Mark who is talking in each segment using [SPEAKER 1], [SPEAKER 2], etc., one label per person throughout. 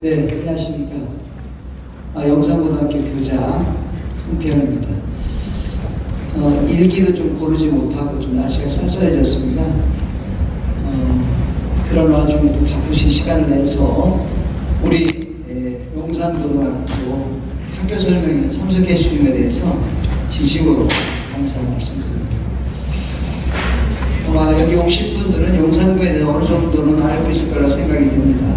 [SPEAKER 1] 네, 안녕하십니까. 영산고등학교 교장 송태현입니다. 일기도 좀 고르지 못하고 좀 날씨가 쌀쌀해졌습니다. 그런 와중에 또 바쁘신 시간을 내서 우리 용산고등학교 학교 설명회에 참석해 주신 것에 대해서 진심으로 감사 말씀드립니다. 여기 오신 분들은 용산고에 대해서 어느 정도는 알고 있을 거라 생각이 됩니다.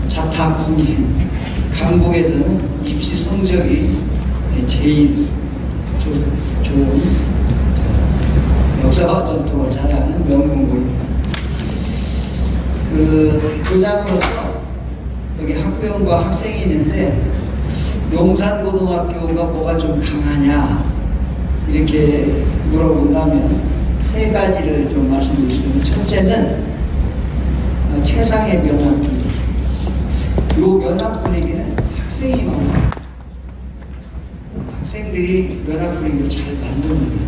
[SPEAKER 1] 자타공인, 강북에서는 입시 성적이 제일 좋은 역사와 전통을 자랑하는 명문고입니다. 교장으로서 여기 학부형과 학생이 있는데 용산고등학교가 뭐가 좀 강하냐 이렇게 물어본다면 세 가지를 좀 말씀드리겠습니다. 첫째는 최상의 면학 분위기. 이 면학 분위기는 학생이 많아요. 학생들이 면학 분위기를 잘 만듭니다.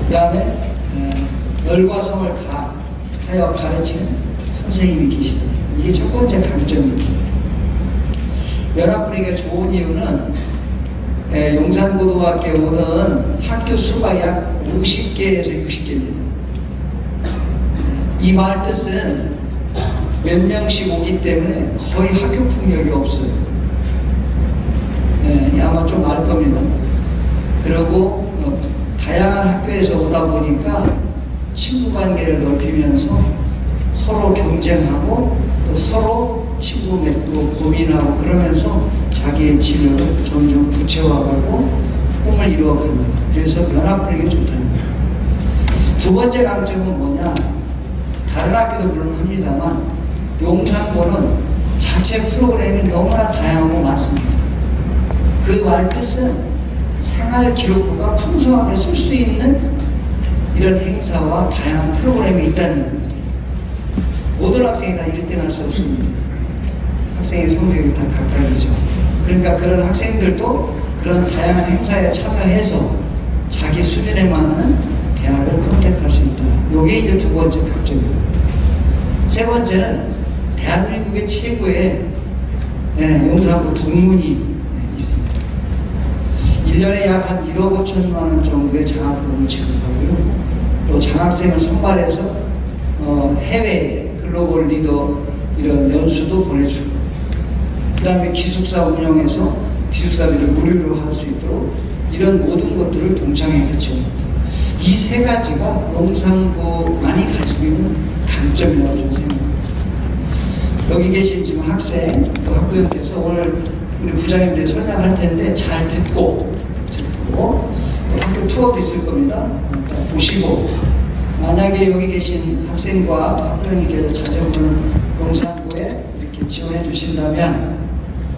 [SPEAKER 1] 그 다음에 열과 성을 다하여 가르치는 선생님이 계시다. 이게 첫 번째 강점입니다. 면학 분위기가 좋은 이유는 용산고등학교는 학교 수가 약 50개에서 60개입니다. 이 말 뜻은 몇 명씩 오기 때문에 거의 학교 폭력이 없어요. 아마 좀 알 겁니다. 그리고 다양한 학교에서 오다 보니까 친구 관계를 넓히면서 서로 경쟁하고 또 서로 친구 맺고 고민하고 그러면서 자기의 진로를 점점 구체화하고 꿈을 이루어갑니다. 그래서 면학분위기가 좋다는 거예요. 두 번째 강점은 뭐냐? 다른 학교도 물론 합니다만 용산고는 자체 프로그램이 너무나 다양하고 많습니다. 그 말 뜻은 생활 기록부가 풍성하게 쓸 수 있는 이런 행사와 다양한 프로그램이 있다는 겁니다. 모든 학생이 다 1등 할 수 없습니다. 학생의 성적이 다 각각이죠. 그러니까 그런 학생들도 그런 다양한 행사에 참여해서 자기 수준에 맞는 대학을 선택할 수 있다. 이게 이제 두 번째 강점입니다. 세 번째는 대한민국의 최고의 용산고 동문이 있습니다. 1년에 약 한 1억 5천만 원 정도의 장학금을 지급하고요. 또 장학생을 선발해서 해외 글로벌 리더 이런 연수도 보내주고, 그 다음에 기숙사 운영해서 기숙사비를 무료로 할 수 있도록 이런 모든 것들을 동창회 개최합니다. 이 세 가지가 용산고만이 가지고 있는 강점이라고 저는 생각합니다. 여기 계신 지금 학생 또 학부형께서 오늘 우리 부장님들이 설명할 텐데 잘 듣고 또 학교 투어도 있을 겁니다. 보시고 만약에 여기 계신 학생과 학부형님께서 자녀분을 용산고에 이렇게 지원해 주신다면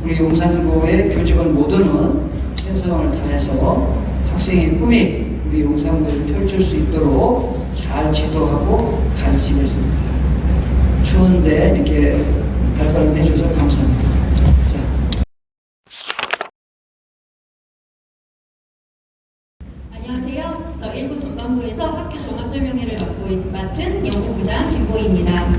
[SPEAKER 1] 우리 용산고의 교직원 모두는 최선을 다해서 학생의 꿈이 우리 용산고를 펼칠 수 있도록 잘 지도하고 가르치겠습니다. 추운데 이렇게 발걸음 해줘서 감사합니다. 자.
[SPEAKER 2] 안녕하세요. 저 일부 전반부에서 학교 종합설명회를 맡은 연구부장 김보희입니다.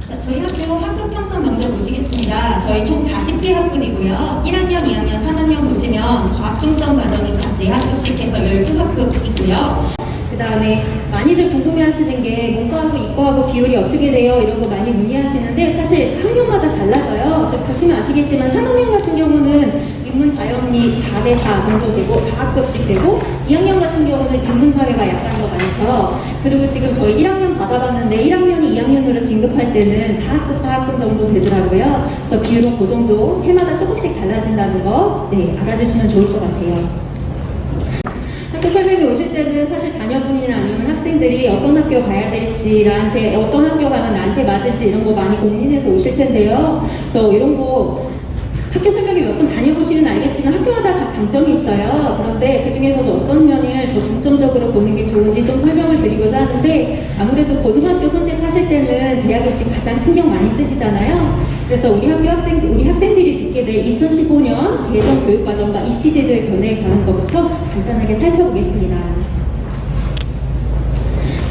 [SPEAKER 2] 자, 저희 학급 편성 먼저 보시겠습니다. 저희 총 40개 학급이고요. 1학년, 2학년, 3학년 보시면 과학중점 과정이 각 4학급씩 해서 12학급이고요. 그 다음에 많이들 궁금해하시는 게 문과하고 이과하고 비율이 어떻게 돼요? 이런 거 많이 문의하시는데 사실 학년마다 달라서요. 보시면 아시겠지만 3학년 같은 경우는 인문자연이 4대4 정도 되고 4학급씩 되고 2학년 같은 경우는 인문사회가 약간 더 많죠. 그리고 지금 저희 1학년 받아봤는데 1학년이 2학년으로 진급할 때는 4학급 정도 되더라고요. 그래서 비율은 그 정도 해마다 조금씩 달라진다는 거 알아주시면 좋을 것 같아요. 학교 설명회 오실 때는 사실 자녀분이나 아니면 학생들이 어떤 학교 가야 될지, 나한테 어떤 학교 가면 나한테 맞을지 이런 거 많이 고민해서 오실 텐데요. 그래서 이런 거 학교 설명회 몇 번 다녀보시면 알겠지만 학교마다 다 장점이 있어요. 그런데 그 중에서도 어떤 면을 더 중점적으로 보는 게 좋은지 좀 설명을 드리고자 하는데, 아무래도 고등학교 선택하실 때는 대학을 지금 가장 신경 많이 쓰시잖아요. 그래서 우리 학생들이 듣게 될 2015년 개정 교육과정과 입시제도의 변화에 관한 것부터 간단하게 살펴보겠습니다.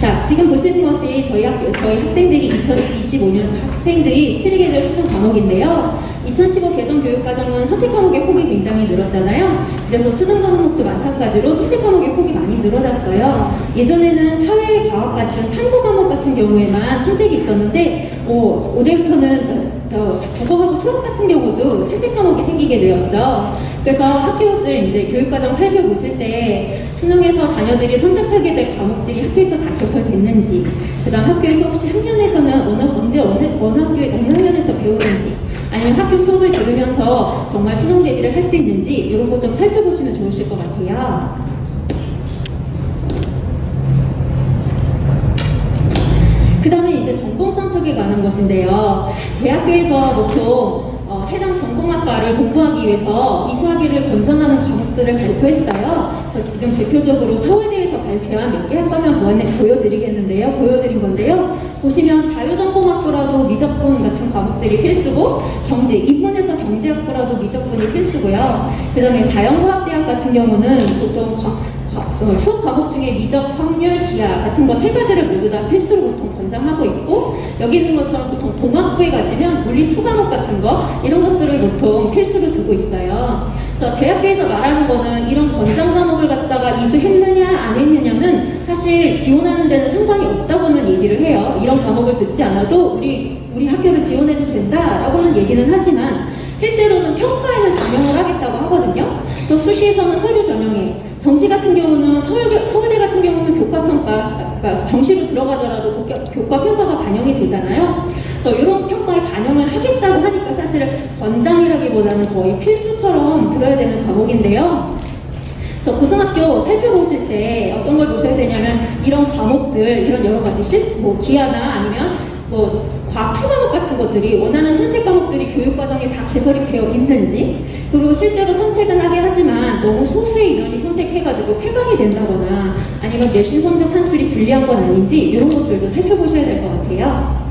[SPEAKER 2] 자, 지금 보시는 것이 저희 학생들이 2025년 학생들이 치르게 될 수능 과목인데요. 2015 개정 교육과정은 선택 과목의 폭이 굉장히 늘었잖아요. 그래서 수능 과목도 마찬가지로 선택 과목의 폭이 많이 늘어났어요. 예전에는 사회, 과학 같은 탐구 과목 같은 경우에만 선택이 있었는데 올해부터는 국어하고 수학 같은 경우도 선택 과목이 생기게 되었죠. 그래서 학교들 이제 교육과정 살펴보실 때 수능에서 자녀들이 선택하게 될 과목들이 학교에서 다 개설됐는지, 그다음 학교에서 혹시 학년에서는 언제 어느 학교에 어느 학년에서 배우는지, 아니면 학교 수업을 들으면서 정말 수능 대비를 할 수 있는지 이런 것 좀 살펴보시면 좋으실 것 같아요. 그 다음에 이제 전공 선택에 관한 것인데요. 대학교에서 보통 해당 전공학과를 공부하기 위해서 이수학위를 권장하는 과목들을 발표했어요. 그래서 지금 대표적으로 서울대에서 발표한 몇 개 학과만 보여드린 건데요. 보시면 자유전공학부라도 미적분 같은 과목들이 필수고, 인문에서 경제학부라도 미적분이 필수고요. 그 다음에 자연과학대학 같은 경우는 보통 수업 과목 중에 미적, 확률, 기하 같은 거 세 가지를 모두 다 필수로 보통 권장하고 있고, 여기 있는 것처럼 보통 동학부에 가시면 물리 2 과목 같은 거 이런 것들을 보통 필수로 두고 있어요. 그래서 대학교에서 말하는 거는 이런 권장 과목을 갖다가 이수했느냐 안 했느냐는 사실 지원하는 데는 상관이 없다고는 얘기를 해요. 이런 과목을 듣지 않아도 우리 학교를 지원해도 된다라고는 얘기는 하지만 실제로는 평가에는 반영을 하겠다고 하거든요. 그래서 수시에서는 서류 전형에, 정시 같은 경우는 서울대 같은 경우는 교과평가, 그러니까 정시로 들어가더라도 교과평가가 반영이 되잖아요. 그래서 이런 평가에 반영을 하겠다고 하니까 사실은 권장이라기보다는 거의 필수처럼 들어야 되는 과목인데요. 그래서 고등학교 살펴보실 때 어떤 걸 보셔야 되냐면 이런 과목들, 이런 여러 가지 기하나 아니면 과학 2 과목 같은 것들이 원하는 선택 과목들이 교육과정에 다 개설이 되어 있는지, 그리고 실제로 선택은 하게 하지만 너무 소수의 인원이 선택해가지고 폐방이 된다거나 아니면 내신 성적 산출이 불리한 건 아닌지 이런 것들도 살펴보셔야 될 것 같아요.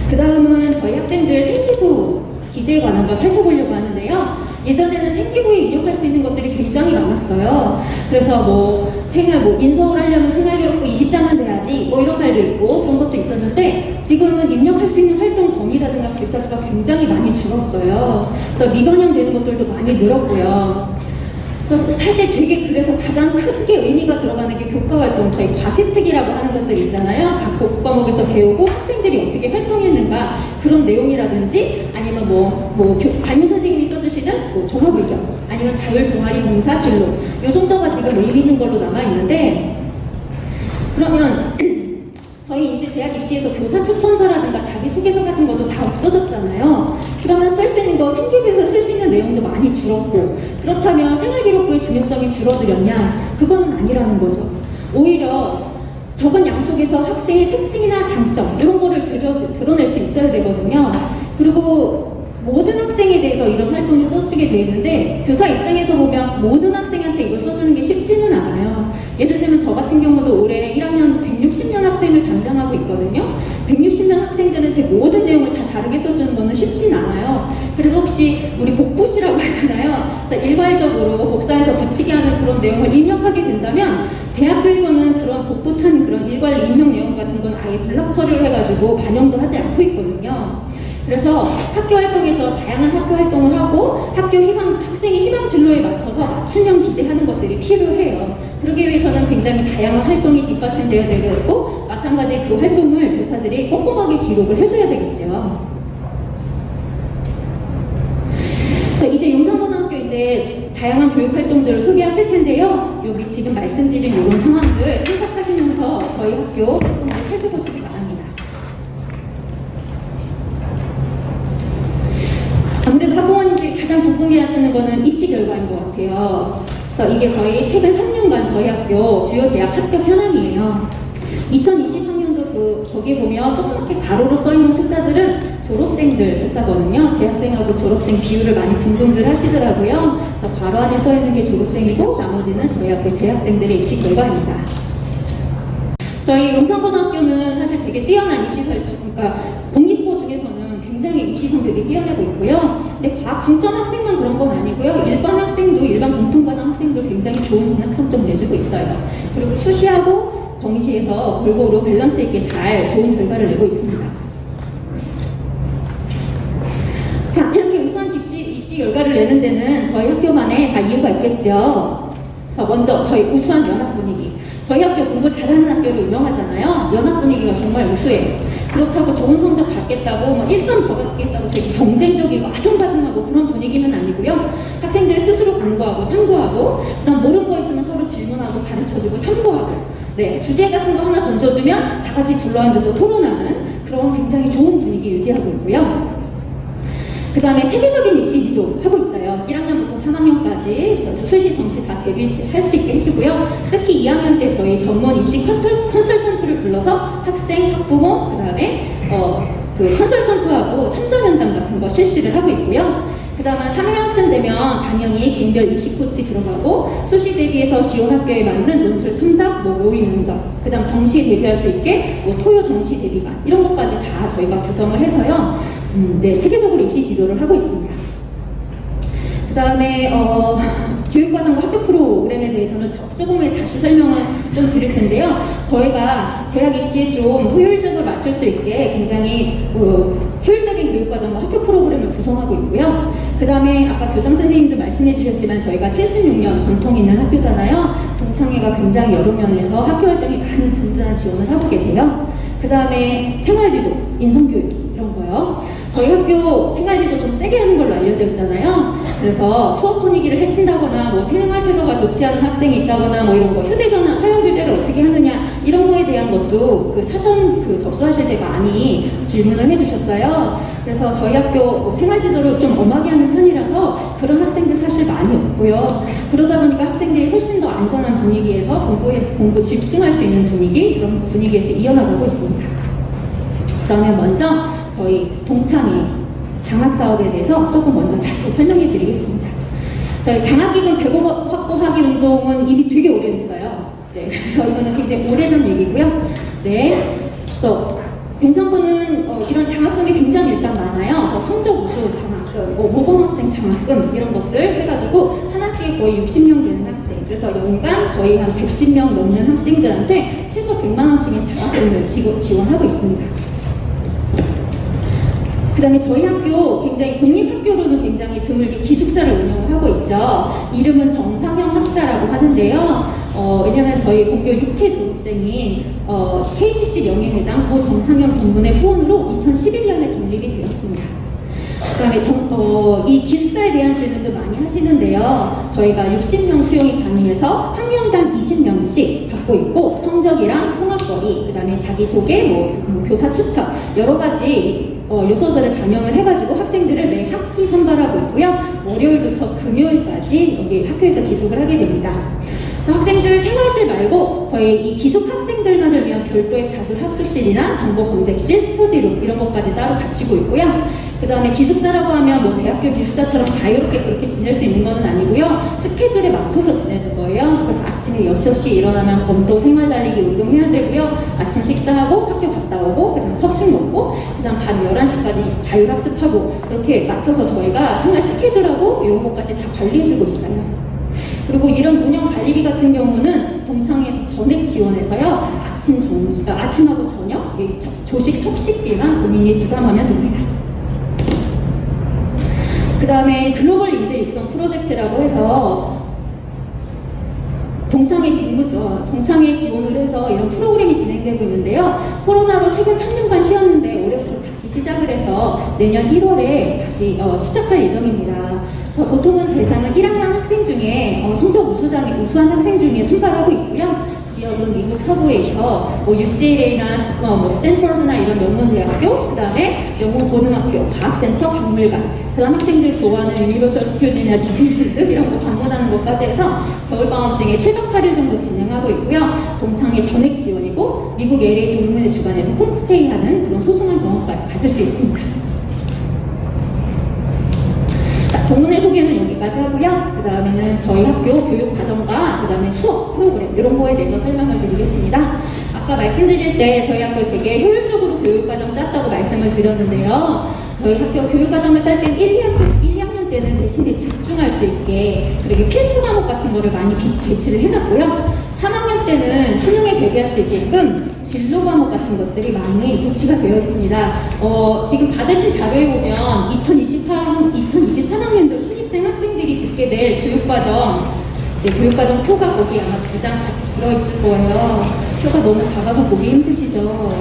[SPEAKER 2] 그 다음은 저희 학생들 생기부 기재에 관한 걸 살펴보려고 하는데요. 예전에는 생기부에 입력할 수 있는 것들이 굉장히 많았어요. 그래서 인서울 하려면 생활기록부 20장은 돼야지 이런 말도 있고 그런 것도 있었는데, 지금은 입력할 수 있는 활동 범위라든가 글자 수가 굉장히 많이 줄었어요. 그래서 미반영되는 것들도 많이 늘었고요. 사실 그래서 가장 크게 의미가 들어가는 게 교과활동, 저희 과세책이라고 하는 것들 있잖아요. 각 교과목에서 배우고 학생들이 어떻게 활동했는가 그런 내용이라든지, 아니면 담임 선생님이 써주시는 종합의견, 아니면 자율동아리 봉사 진로, 이 정도가 지금 의미 있는 걸로 남아있는데, 그러면 저희 이제 대학 입시에서 교사 추천서라든가 자기소개서 같은 것도 다 없어졌잖아요. 그러면 쓸 수 있는 거, 생기부에서 쓸 수 있는 내용도 많이 줄었고, 그렇다면 생활기록부의 중요성이 줄어들었냐? 그거는 아니라는 거죠. 오히려 적은 양 속에서 학생의 특징이나 장점 이런 거를 드러낼 수 있어야 되거든요. 그리고 모든 학생에 대해서 이런 활동을 써주게 되어 있는데, 교사 입장에서 보면 모든 학생한테 이걸 써주는 게 쉽지는 않아요. 예를 들면 저 같은 경우도 올해 1학년 160명 학생을 담당하고 있거든요. 160명 학생들한테 모든 내용을 다 다르게 써주는 거는 쉽진 않아요. 그래서 혹시 우리 복붙이라고 하잖아요. 그래서 일괄적으로 복사해서 붙이게 하는 그런 내용을 입력하게 된다면, 대학교에서는 그런 복붙한 그런 일괄 입력 내용 같은 건 아예 블럭 처리를 해가지고 반영도 하지 않고 있거든요. 그래서 학교 활동에서 다양한 학교 활동을 하고 학생의 희망 진로에 맞춰서 맞춤형 기재하는 것들이 필요해요. 그러기 위해서는 굉장히 다양한 활동이 뒷받침되어야 되고, 마찬가지 그 활동을 교사들이 꼼꼼하게 기록을 해줘야 되겠죠. 자, 이제 용산고등학교인데 다양한 교육 활동들을 소개하실 텐데요. 여기 지금 말씀드린 이런 상황들 생각하시면서 저희 학교 활동을 살펴보시기 바랍니다. 아무래도 학부모님들이 가장 궁금해하시는 거는 입시 결과인 것 같아요. 그래서 이게 저희 최근 3년간 저희 학교 주요 대학 합격 현황이에요. 2020학년도 거기 보면 조그맣게 가로로 써있는 숫자들은 졸업생들 숫자거든요. 재학생하고 졸업생 비율을 많이 궁금들 하시더라고요. 그래서 괄호 안에 써있는 게 졸업생이고 나머지는 저희 학교 재학생들의 입시 결과입니다. 저희 용산고등학교는 사실 되게 뛰어난 입시 그러니까 공립고 중에서는 굉장히 입시 성적이 뛰어나고 있고요. 근데 과학 중점 학생만 그런 건 아니고요. 일반 학생도, 일반 공통과정 학생도 굉장히 좋은 진학 성적 내주고 있어요. 그리고 수시하고 정시에서 골고루 밸런스 있게 잘 좋은 결과를 내고 있습니다. 자, 이렇게 우수한 입시 결과를 내는 데는 저희 학교만의 다 이유가 있겠죠. 그래서 먼저 저희 우수한 연합 분위기. 저희 학교 공부 잘하는 학교로 유명하잖아요. 연합 분위기가 정말 우수해요. 그렇다고 좋은 성적 받겠다고 1점 더 받겠다고 되게 경쟁적이고 아둥바둥하고 그런 분위기는 아니고요. 학생들 스스로 공부하고 탐구하고 그다음 모르는 거 있으면 서로 질문하고 가르쳐주고 탐구하고 네, 주제 같은 거 하나 던져주면 다 같이 둘러앉아서 토론하는 그런 굉장히 좋은 분위기 유지하고 있고요. 그 다음에 체계적인 입시 지도 하고 있어요. 1학년부터 3학년까지 수시, 정시 다 대비할 수 있게 해주고요. 특히 2학년 때 저희 전문 입시 컨설턴트를 불러서 학생, 학부모, 그 다음에 그 컨설턴트하고 3자면담 같은 거 실시를 하고 있고요. 그 다음에 3학년쯤 되면 당연히 개인별 입시 코치 들어가고 수시 대비해서 지원 학교에 맞는 논술 첨삭, 모의 문서, 그 다음 정시에 대비할 수 있게 토요 정시 대비반 이런 것까지 다 저희가 구성을 해서요. 네, 체계적으로 입시 지도를 하고 있습니다. 그 다음에 교육과정과 학교 프로그램에 대해서는 조금 다시 설명을 좀 드릴 텐데요. 저희가 대학 입시에 좀 효율적으로 맞출 수 있게 굉장히 효율적인 교육과정과 학교 프로그램을 구성하고 있고요. 그 다음에 아까 교장 선생님도 말씀해 주셨지만 저희가 76년 전통 있는 학교잖아요. 동창회가 굉장히 여러 면에서 학교 활동에 많은 든든한 지원을 하고 계세요. 그 다음에 생활지도, 인성교육 이런 거요. 저희 학교 생활지도 좀 세게 하는 걸로 알려져 있잖아요. 그래서 수업 분위기를 해친다거나 뭐 생활 태도가 좋지 않은 학생이 있다거나 뭐 이런 거 휴대전화 사용 규제를 어떻게 하느냐 이런 거에 대한 것도 그 사전 접수하실 때 많이 질문을 해주셨어요. 그래서 저희 학교 생활지도를 좀 엄하게 하는 편이라서 그런 학생들 사실 많이 없고요. 그러다 보니까 학생들이 훨씬 더 안전한 분위기에서 공부 집중할 수 있는 분위기 그런 분위기에서 이어나가고 있습니다. 그러면 먼저 저희 동창회 장학사업에 대해서 조금 먼저 자세히 설명해 드리겠습니다. 저희 장학기금 100억 확보하기 운동은 이미 되게 오래됐어요. 네, 그래서 이거는 굉장히 오래전 얘기고요. 네, 그래서 변상부는 이런 장학금이 굉장히 일단 많아요. 그래서 성적 우수 장학금, 모범학생 장학금 이런 것들 해가지고 한 학기에 거의 60명 되는 학생, 그래서 연간 거의 한 110명 넘는 학생들한테 최소 100만 원씩의 장학금을 지원하고 있습니다. 그 다음에 저희 학교 굉장히 공립학교로는 굉장히 드물게 기숙사를 운영을 하고 있죠. 이름은 정상형 학사라고 하는데요. 왜냐면 저희 공교 6회 졸업생인 KCC 명예회장 고 정상형 본문의 후원으로 2011년에 건립이 되었습니다. 그 다음에 이 기숙사에 대한 질문도 많이 하시는데요. 저희가 60명 수용이 가능해서 학년당 20명씩 받고 있고 성적이랑 통학거리, 그 다음에 자기소개, 교사 추천 여러 가지 요소들을 반영을 해가지고 학생들을 매 학기 선발하고 있고요. 월요일부터 금요일까지 여기 학교에서 기숙을 하게 됩니다. 학생들 생활실 말고 저희 이 기숙 학생들만을 위한 별도의 자술 학습실이나 정보 검색실, 스터디룸 이런 것까지 따로 갖추고 있고요. 그 다음에 기숙사라고 하면 뭐 대학교 기숙사처럼 자유롭게 그렇게 지낼 수 있는 건 아니고요. 스케줄에 맞춰서 지내는 거예요. 그래서 아침에 6시 일어나면 검도 생활 달리기 운동해야 되고요. 아침 식사하고 학교 갔다 오고 그 다음 석식 먹고 그 다음 밤 11시까지 자율학습하고 이렇게 맞춰서 저희가 생활 스케줄하고 이런 것까지 다 관리해주고 있어요. 그리고 이런 운영 관리비 같은 경우는 동창회에서 전액 지원해서요. 아침하고 저녁 조식 석식비만 본인이 부담하면 됩니다. 그 다음에 글로벌 인재 육성 프로젝트라고 해서 동창회 지원을 해서 이런 프로그램이 진행되고 있는데요. 코로나로 최근 3년간 쉬었는데 올해부터 다시 시작을 해서 내년 1월에 다시 시작할 예정입니다. 그래서 보통은 대상은 1학년 학생 중에 성적 우수한 학생 중에 선발하고 있고요. 지역은 미국 서부에서 UCLA나 스탠퍼드나 이런 명문 대학교, 그 다음에 영어 고등학교, 과학센터, 박물관, 그 다음 학생들 좋아하는 유니버설 스튜디오나 디즈니랜드 이런 거 방문하는 것까지 해서 겨울방학 중에 7박 8일 정도 진행하고 있고요. 동창회 전액 지원이고 미국 LA 동문회 주관에서 홈스테이하는 그런 소중한 경험까지 가질 수 있습니다. 동문회 소개는 여기까지 하고요. 그 다음에는 저희 학교 교육 과정과 그 다음에 수업 프로그램 이런 거에 대해서 설명을 드리겠습니다. 아까 말씀드릴 때 저희 학교 되게 효율적으로 교육 과정 짰다고 말씀을 드렸는데요. 저희 학교 교육 과정을 짤 때 1, 2학년 때는 대신에 집중할 수 있게 그렇게 필수 과목 같은 거를 많이 배치를 해놨고요. 3학년 때는 수능에 대비할 수 있게끔 진로 과목 같은 것들이 많이 배치가 되어 있습니다. 지금 받으신 자료에 보면 2023학년도 신입생 학생들이 듣게 될 교육과정, 교육과정 표가 거기 아마 두 장 같이 들어있을 거예요. 표가 너무 작아서 보기 힘드시죠?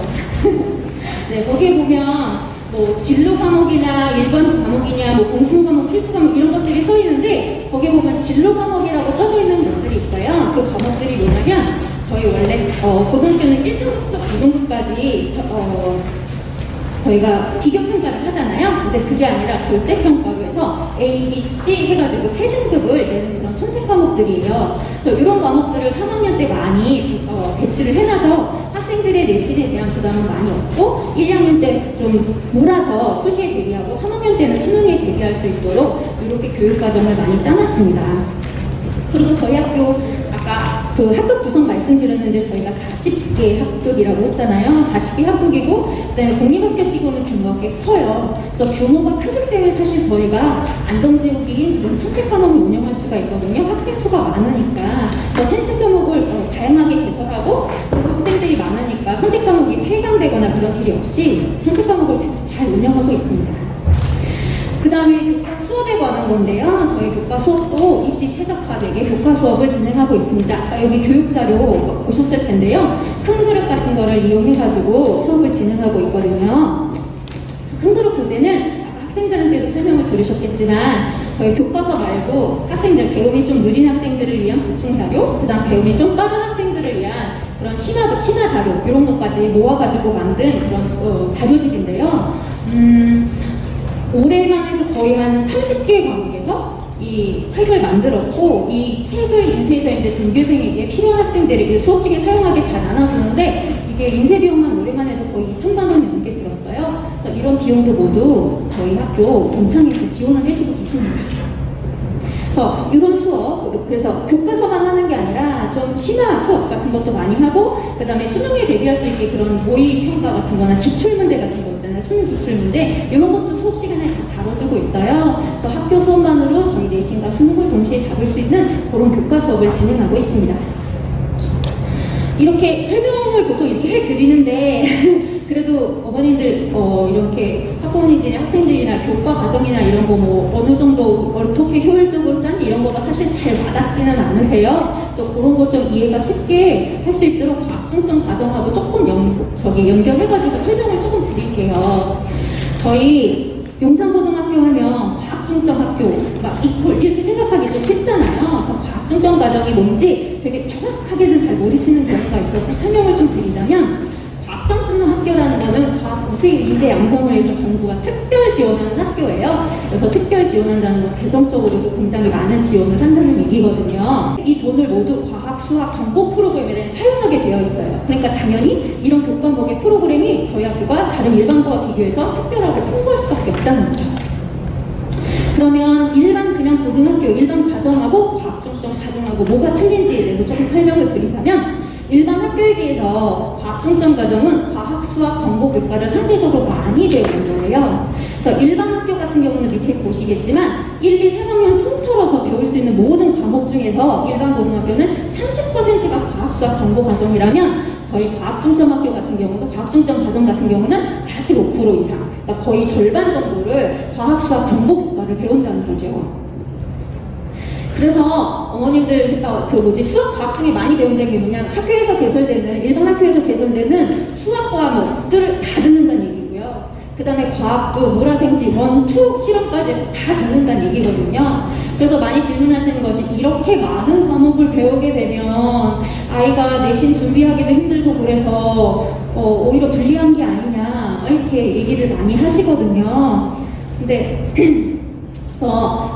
[SPEAKER 2] 네, 거기에 보면 뭐 진로 과목이나 일반 과목이냐, 뭐 공통 과목, 필수 과목 이런 것들이 써 있는데 거기에 보면 진로 과목이라고 써져 있는 것들이 있어요. 그 과목들이 뭐냐면 저희 원래 고등학교는 1등급부터 9등급까지 저희가 비교평가를 하잖아요. 근데 그게 아니라 절대평가로 해서 A, B, C 해가지고 3등급을 내는 그런 선택 과목들이에요. 그래서 이런 과목들을 3학년 때 많이 배치를 해놔서 학생들의 내신에 대한 부담은 많이 없고 1, 2학년 때 좀 몰아서 수시에 대비하고 3학년 때는 수능에 대비할 수 있도록 이렇게 교육과정을 많이 짜놨습니다. 그리고 저희 학교 아까 그 학급 구성 말씀드렸는데 저희가 40개 학급이라고 했잖아요. 40개 학급이고 그다음에 공립학교 치고는 규모가 꽤 커요. 그래서 규모가 크기 때문에 사실 저희가 안정적인 이런 선택 과목을 운영할 수가 있거든요. 학생 수가 많으니까 선택 과목을 다양하게 개설하고 학생들이 많으니까 선택 과목이 폐강되거나 그런 일이 없이 선택 과목을 잘 운영하고 있습니다. 그 다음에 교과 수업에 관한 건데요. 저희 교과 수업도 입시 최적화되게 교과 수업을 진행하고 있습니다. 여기 교육자료 보셨을 텐데요. 큰 그릇 같은 거를 이용해가지고 수업을 진행하고 있거든요. 큰 그릇 교재는 학생들한테도 설명을 들으셨겠지만 저희 교과서 말고 학생들, 배움이 좀 느린 학생들을 위한 보충 자료, 그 다음 배움이 좀 빠른 학생들을 위한 그런 신화 자료 이런 것까지 모아가지고 만든 그런 자료집인데요. 올해만 해도 거의 한 30개 과목에서 이 책을 만들었고 이 책을 인쇄해서 이제 전교생에게 필요한 학생들에게 수업중에 사용하게 다 나눠주는데 이게 인쇄 비용만 올해만 해도 거의 2천만 원이 넘게 들었어요. 그래서 이런 비용도 모두 저희 학교 동창회에서 지원을 해주고 계십니다. 이런 수업, 그래서 교과서만 하는 게 아니라 좀 심화 수업 같은 것도 많이 하고 그 다음에 수능에 대비할 수 있게 그런 모의 평가 같은 거나 기출문제 같은 거 있잖아요. 수능 기출문제 이런 것도 수업 시간에 다 다뤄주고 있어요. 그래서 학교 수업만으로 저희 내신과 수능을 동시에 잡을 수 있는 그런 교과 수업을 진행하고 있습니다. 이렇게 설명을 보통 이렇게 해드리는데 그래도 어머님들 이렇게 학부모님들이 학생들이나 교과 과정이나 이런 거 뭐 어느 정도 어떻게 효율적으로 짠지 이런 거가 사실 잘 와닿지는 않으세요. 또 그런 거 좀 이해가 쉽게 할 수 있도록 과학중점 과정하고 조금 연결해가지고 설명을 조금 드릴게요. 저희 용산고등학교 하면 과학중점 학교 막 이퀄 이렇게 생각하기 좀 쉽잖아요. 그래서 과학중점 과정이 뭔지 되게 정확하게는 잘 모르시는 경우가 있어서 설명을 좀 드리자면 과학중점 학교라는 거는 과학 우수 인재 양성을 위해서 정부가 특별 지원하는 학교예요. 그래서 특별 지원한다는 건 재정적으로도 굉장히 많은 지원을 한다는 얘기거든요. 이 돈을 모두 과학, 수학, 정보 프로그램에 사용하게 되어 있어요. 그러니까 당연히 이런 교과목의 프로그램이 저희 학교가 다른 일반과와 비교해서 특별하게 풍부할 수밖에 없다는 거죠. 그러면 일반 그냥 고등학교 일반 과정하고 과학중점 과정하고 뭐가 틀린지에 대해서 조금 설명을 드리자면 일반 학교에 비해서 과학중점 과정은 과학, 수학, 정보 교과를 상대적으로 많이 배우는 거예요. 그래서 일반 학교 같은 경우는 밑에 보시겠지만 1, 2, 3학년 통틀어서 배울 수 있는 모든 과목 중에서 일반 고등학교는 30%가 과학, 수학, 정보 과정이라면 저희 과학중점학교 같은 경우도 과학중점 과정 같은 경우는 45% 이상, 그러니까 거의 절반 정도를 과학, 수학, 정보 교과를 배운다는 거죠. 그래서 어머님들 수학 과학 중에 많이 배운다는 게 뭐냐, 학교에서 개설되는 일반 학교에서 개설되는 수학 과목들을 다 듣는다는 얘기고요. 그 다음에 과학도 물화생지 1, 2 실험까지 해서 다 듣는다는 얘기거든요. 그래서 많이 질문하시는 것이 이렇게 많은 과목을 배우게 되면 아이가 내신 준비하기도 힘들고 그래서 오히려 불리한 게 아니냐 이렇게 얘기를 많이 하시거든요. 근데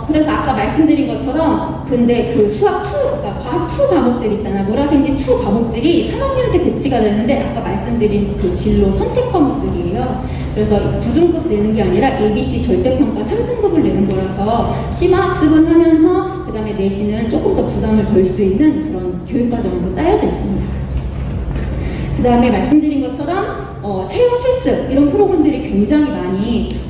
[SPEAKER 2] 그래서 아까 말씀드린 것처럼 근데 그 수학 2, 그러니까 과학 2 과목들 있잖아요. 물화생지 2 과목들이 3학년 때 배치가 되는데 아까 말씀드린 그 진로 선택 과목들이에요. 그래서 9등급 내는 게 아니라 ABC 절대평가 3등급을 내는 거라서 심화학습은 하면서 그 다음에 내신은 조금 더 부담을 덜 수 있는 그런 교육과정으로 짜여져 있습니다. 그 다음에 말씀드린 것처럼 채용 실습 이런 프로그램들이 굉장히 많이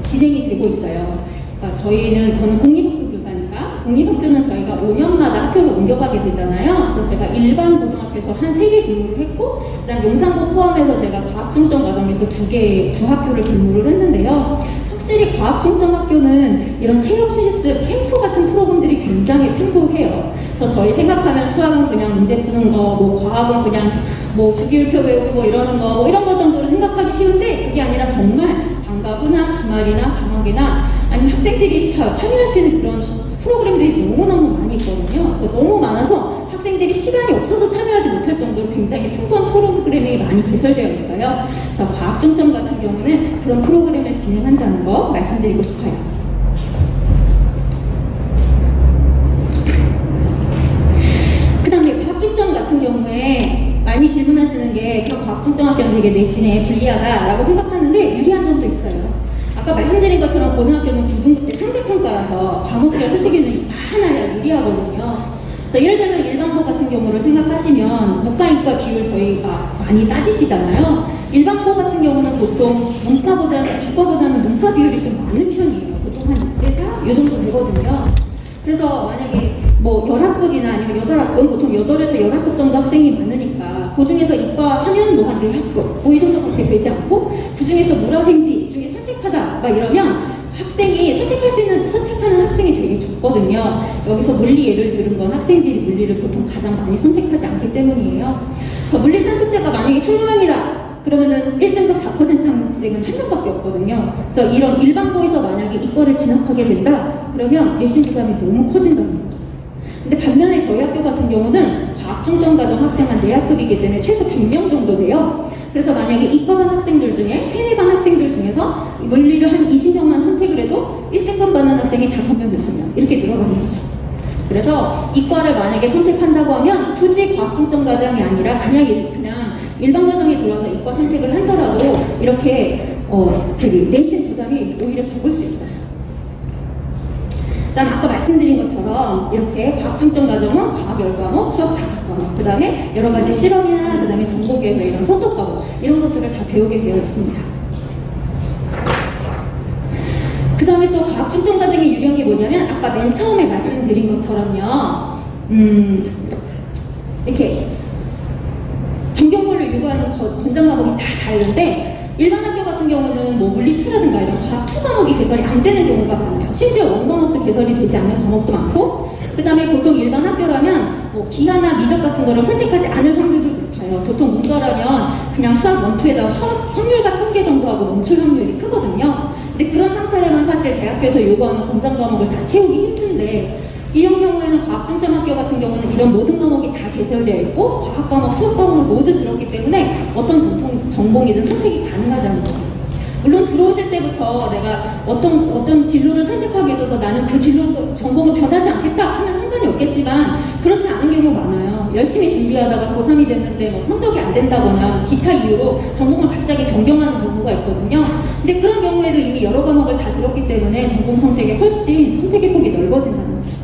[SPEAKER 2] 진행이 되고 있어요. 저는 공립학교 교사니까
[SPEAKER 3] 공립학교는 저희가 5년마다 학교를 옮겨가게 되잖아요. 그래서 제가 일반 고등학교에서 한 3개 근무를 했고, 그다음 용산고 포함해서 제가 과학중점 과정에서 두 학교를 근무를 했는데요. 확실히 과학중점 학교는 이런 체육 실습, 캠프 같은 프로그램들이 굉장히 풍부해요. 그래서 저희 생각하면 수학은 그냥 문제 푸는 거, 뭐 과학은 그냥 뭐 주기율표 외우고 뭐 이러는 거, 뭐 이런 것 정도로 생각하기 쉬운데, 그게 아니라 정말 방과 후나 주말이나 방학이나 아니면 학생들이 참여할 수 있는 그런 프로그램들이 너무너무 많이 있거든요. 그래서 너무 많아서 학생들이 시간이 없어서 참여하지 못할 정도로 굉장히 풍부한 프로그램이 많이 개설되어 있어요. 그래서 과학중점 같은 경우는 그런 프로그램을 진행한다는 거 말씀드리고 싶어요. 그 다음에 과학중점 같은 경우에 많이 질문하시는 게, 그럼 과학중점 학교는 되게 내신에 불리하다라고 생각하는데 유리한 점도 있어요. 아까 말씀드린 것처럼 고등학교는 9등급 때 상대평가라서 과목별 선택에는 많아야 유리하거든요. 그래서 예를 들면 일반고 같은 경우를 생각하시면 문과-이과 비율 저희가 많이 따지시잖아요. 일반고 같은 경우는 보통 문과보다는 이과보다는 문과 비율이 좀 많은 편이에요. 보통 한 6대4 이 정도 되거든요. 그래서 만약에 뭐 10학급이나 아니면 8학급, 보통 8에서 10학급 정도 학생이 많으니까 그 중에서 이과 하면 뭐 한 4학급 뭐 이 정도밖에 되지 않고, 그 중에서 물화생지 중에 선택하다 막 이러면 학생이 선택하는 학생이 되게 적거든요. 여기서 물리 예를 들은 건 학생들이 물리를 보통 가장 많이 선택하지 않기 때문이에요. 그래서 물리 선택자가 만약에 20명이다 그러면은 1등급 4% 학생은 한 명밖에 없거든요. 그래서 이런 일반고에서 만약에 이과를 진학하게 된다 그러면 내신 부담이 너무 커진다는 거죠. 근데 반면에 저희 학교 같은 경우는 과학중점 과정 학생 한 4학급이기 때문에 최소 100명 정도 돼요. 그래서 만약에 이과반 학생들 중에 3-4반 학생들 중에서 물리를 한 20명만 선택을 해도 1등급 받는 학생이 5명, 6명 이렇게 늘어가는 거죠. 그래서 이과를 만약에 선택한다고 하면 굳이 과학중점 과정이 아니라 그냥 일반 과정에 들어와서 이과 선택을 하더라도 이렇게 내신 부담이 오히려 적을 수 있어요. 그다음 아까 말씀드린 것처럼 이렇게 과학중점 과정은 과학 10과목, 수학 5과목, 그 다음에 여러 가지 실험이나 그 다음에 정보개발 이런 선도 과목 이런 것들을 다 배우게 되어 있습니다. 그 다음에 또 과학중점 과정의 유리한 게 뭐냐면 아까 맨 처음에 말씀드린 것처럼요. 이렇게 전경물을 요구하는 권장 과목이 다 다른데, 일반 학교 같은 경우는 뭐 물리2라든가 이런 과학 2 과목이 개설이 안 되는 경우가 많아요. 심지어 원과목도 개설이 되지 않는 과목도 많고, 그 다음에 보통 일반 학교라면 뭐 기하나 미적 같은 거를 선택하지 않을 확률도 높아요. 보통 문과라면 그냥 수학 1,2에다 확률과 통계 정도 하고 멈출 확률이 크거든요. 근데 그런 상태라면 사실 대학교에서 요구하는 권장 과목을 다 채우기 힘든데, 이런 경우에는 과학중점 학교 같은 경우는 이런 모든 과목이 다 개설되어 있고 과학 과목, 수학 과목을 모두 들었기 때문에 어떤 전공이든 선택이 가능하다는 거예요. 물론 들어오실 때부터 내가 어떤 진로를 선택하기 위해서 나는 그 진로 전공을 변하지 않겠다 하면 상관이 없겠지만, 그렇지 않은 경우가 많아요. 열심히 준비하다가 고3이 됐는데 뭐 성적이 안 된다거나 기타 이유로 전공을 갑자기 변경하는 경우가 있거든요. 근데 그런 경우에도 이미 여러 과목을 다 들었기 때문에 전공 선택에 훨씬 선택의 폭이 넓어진다는 거죠.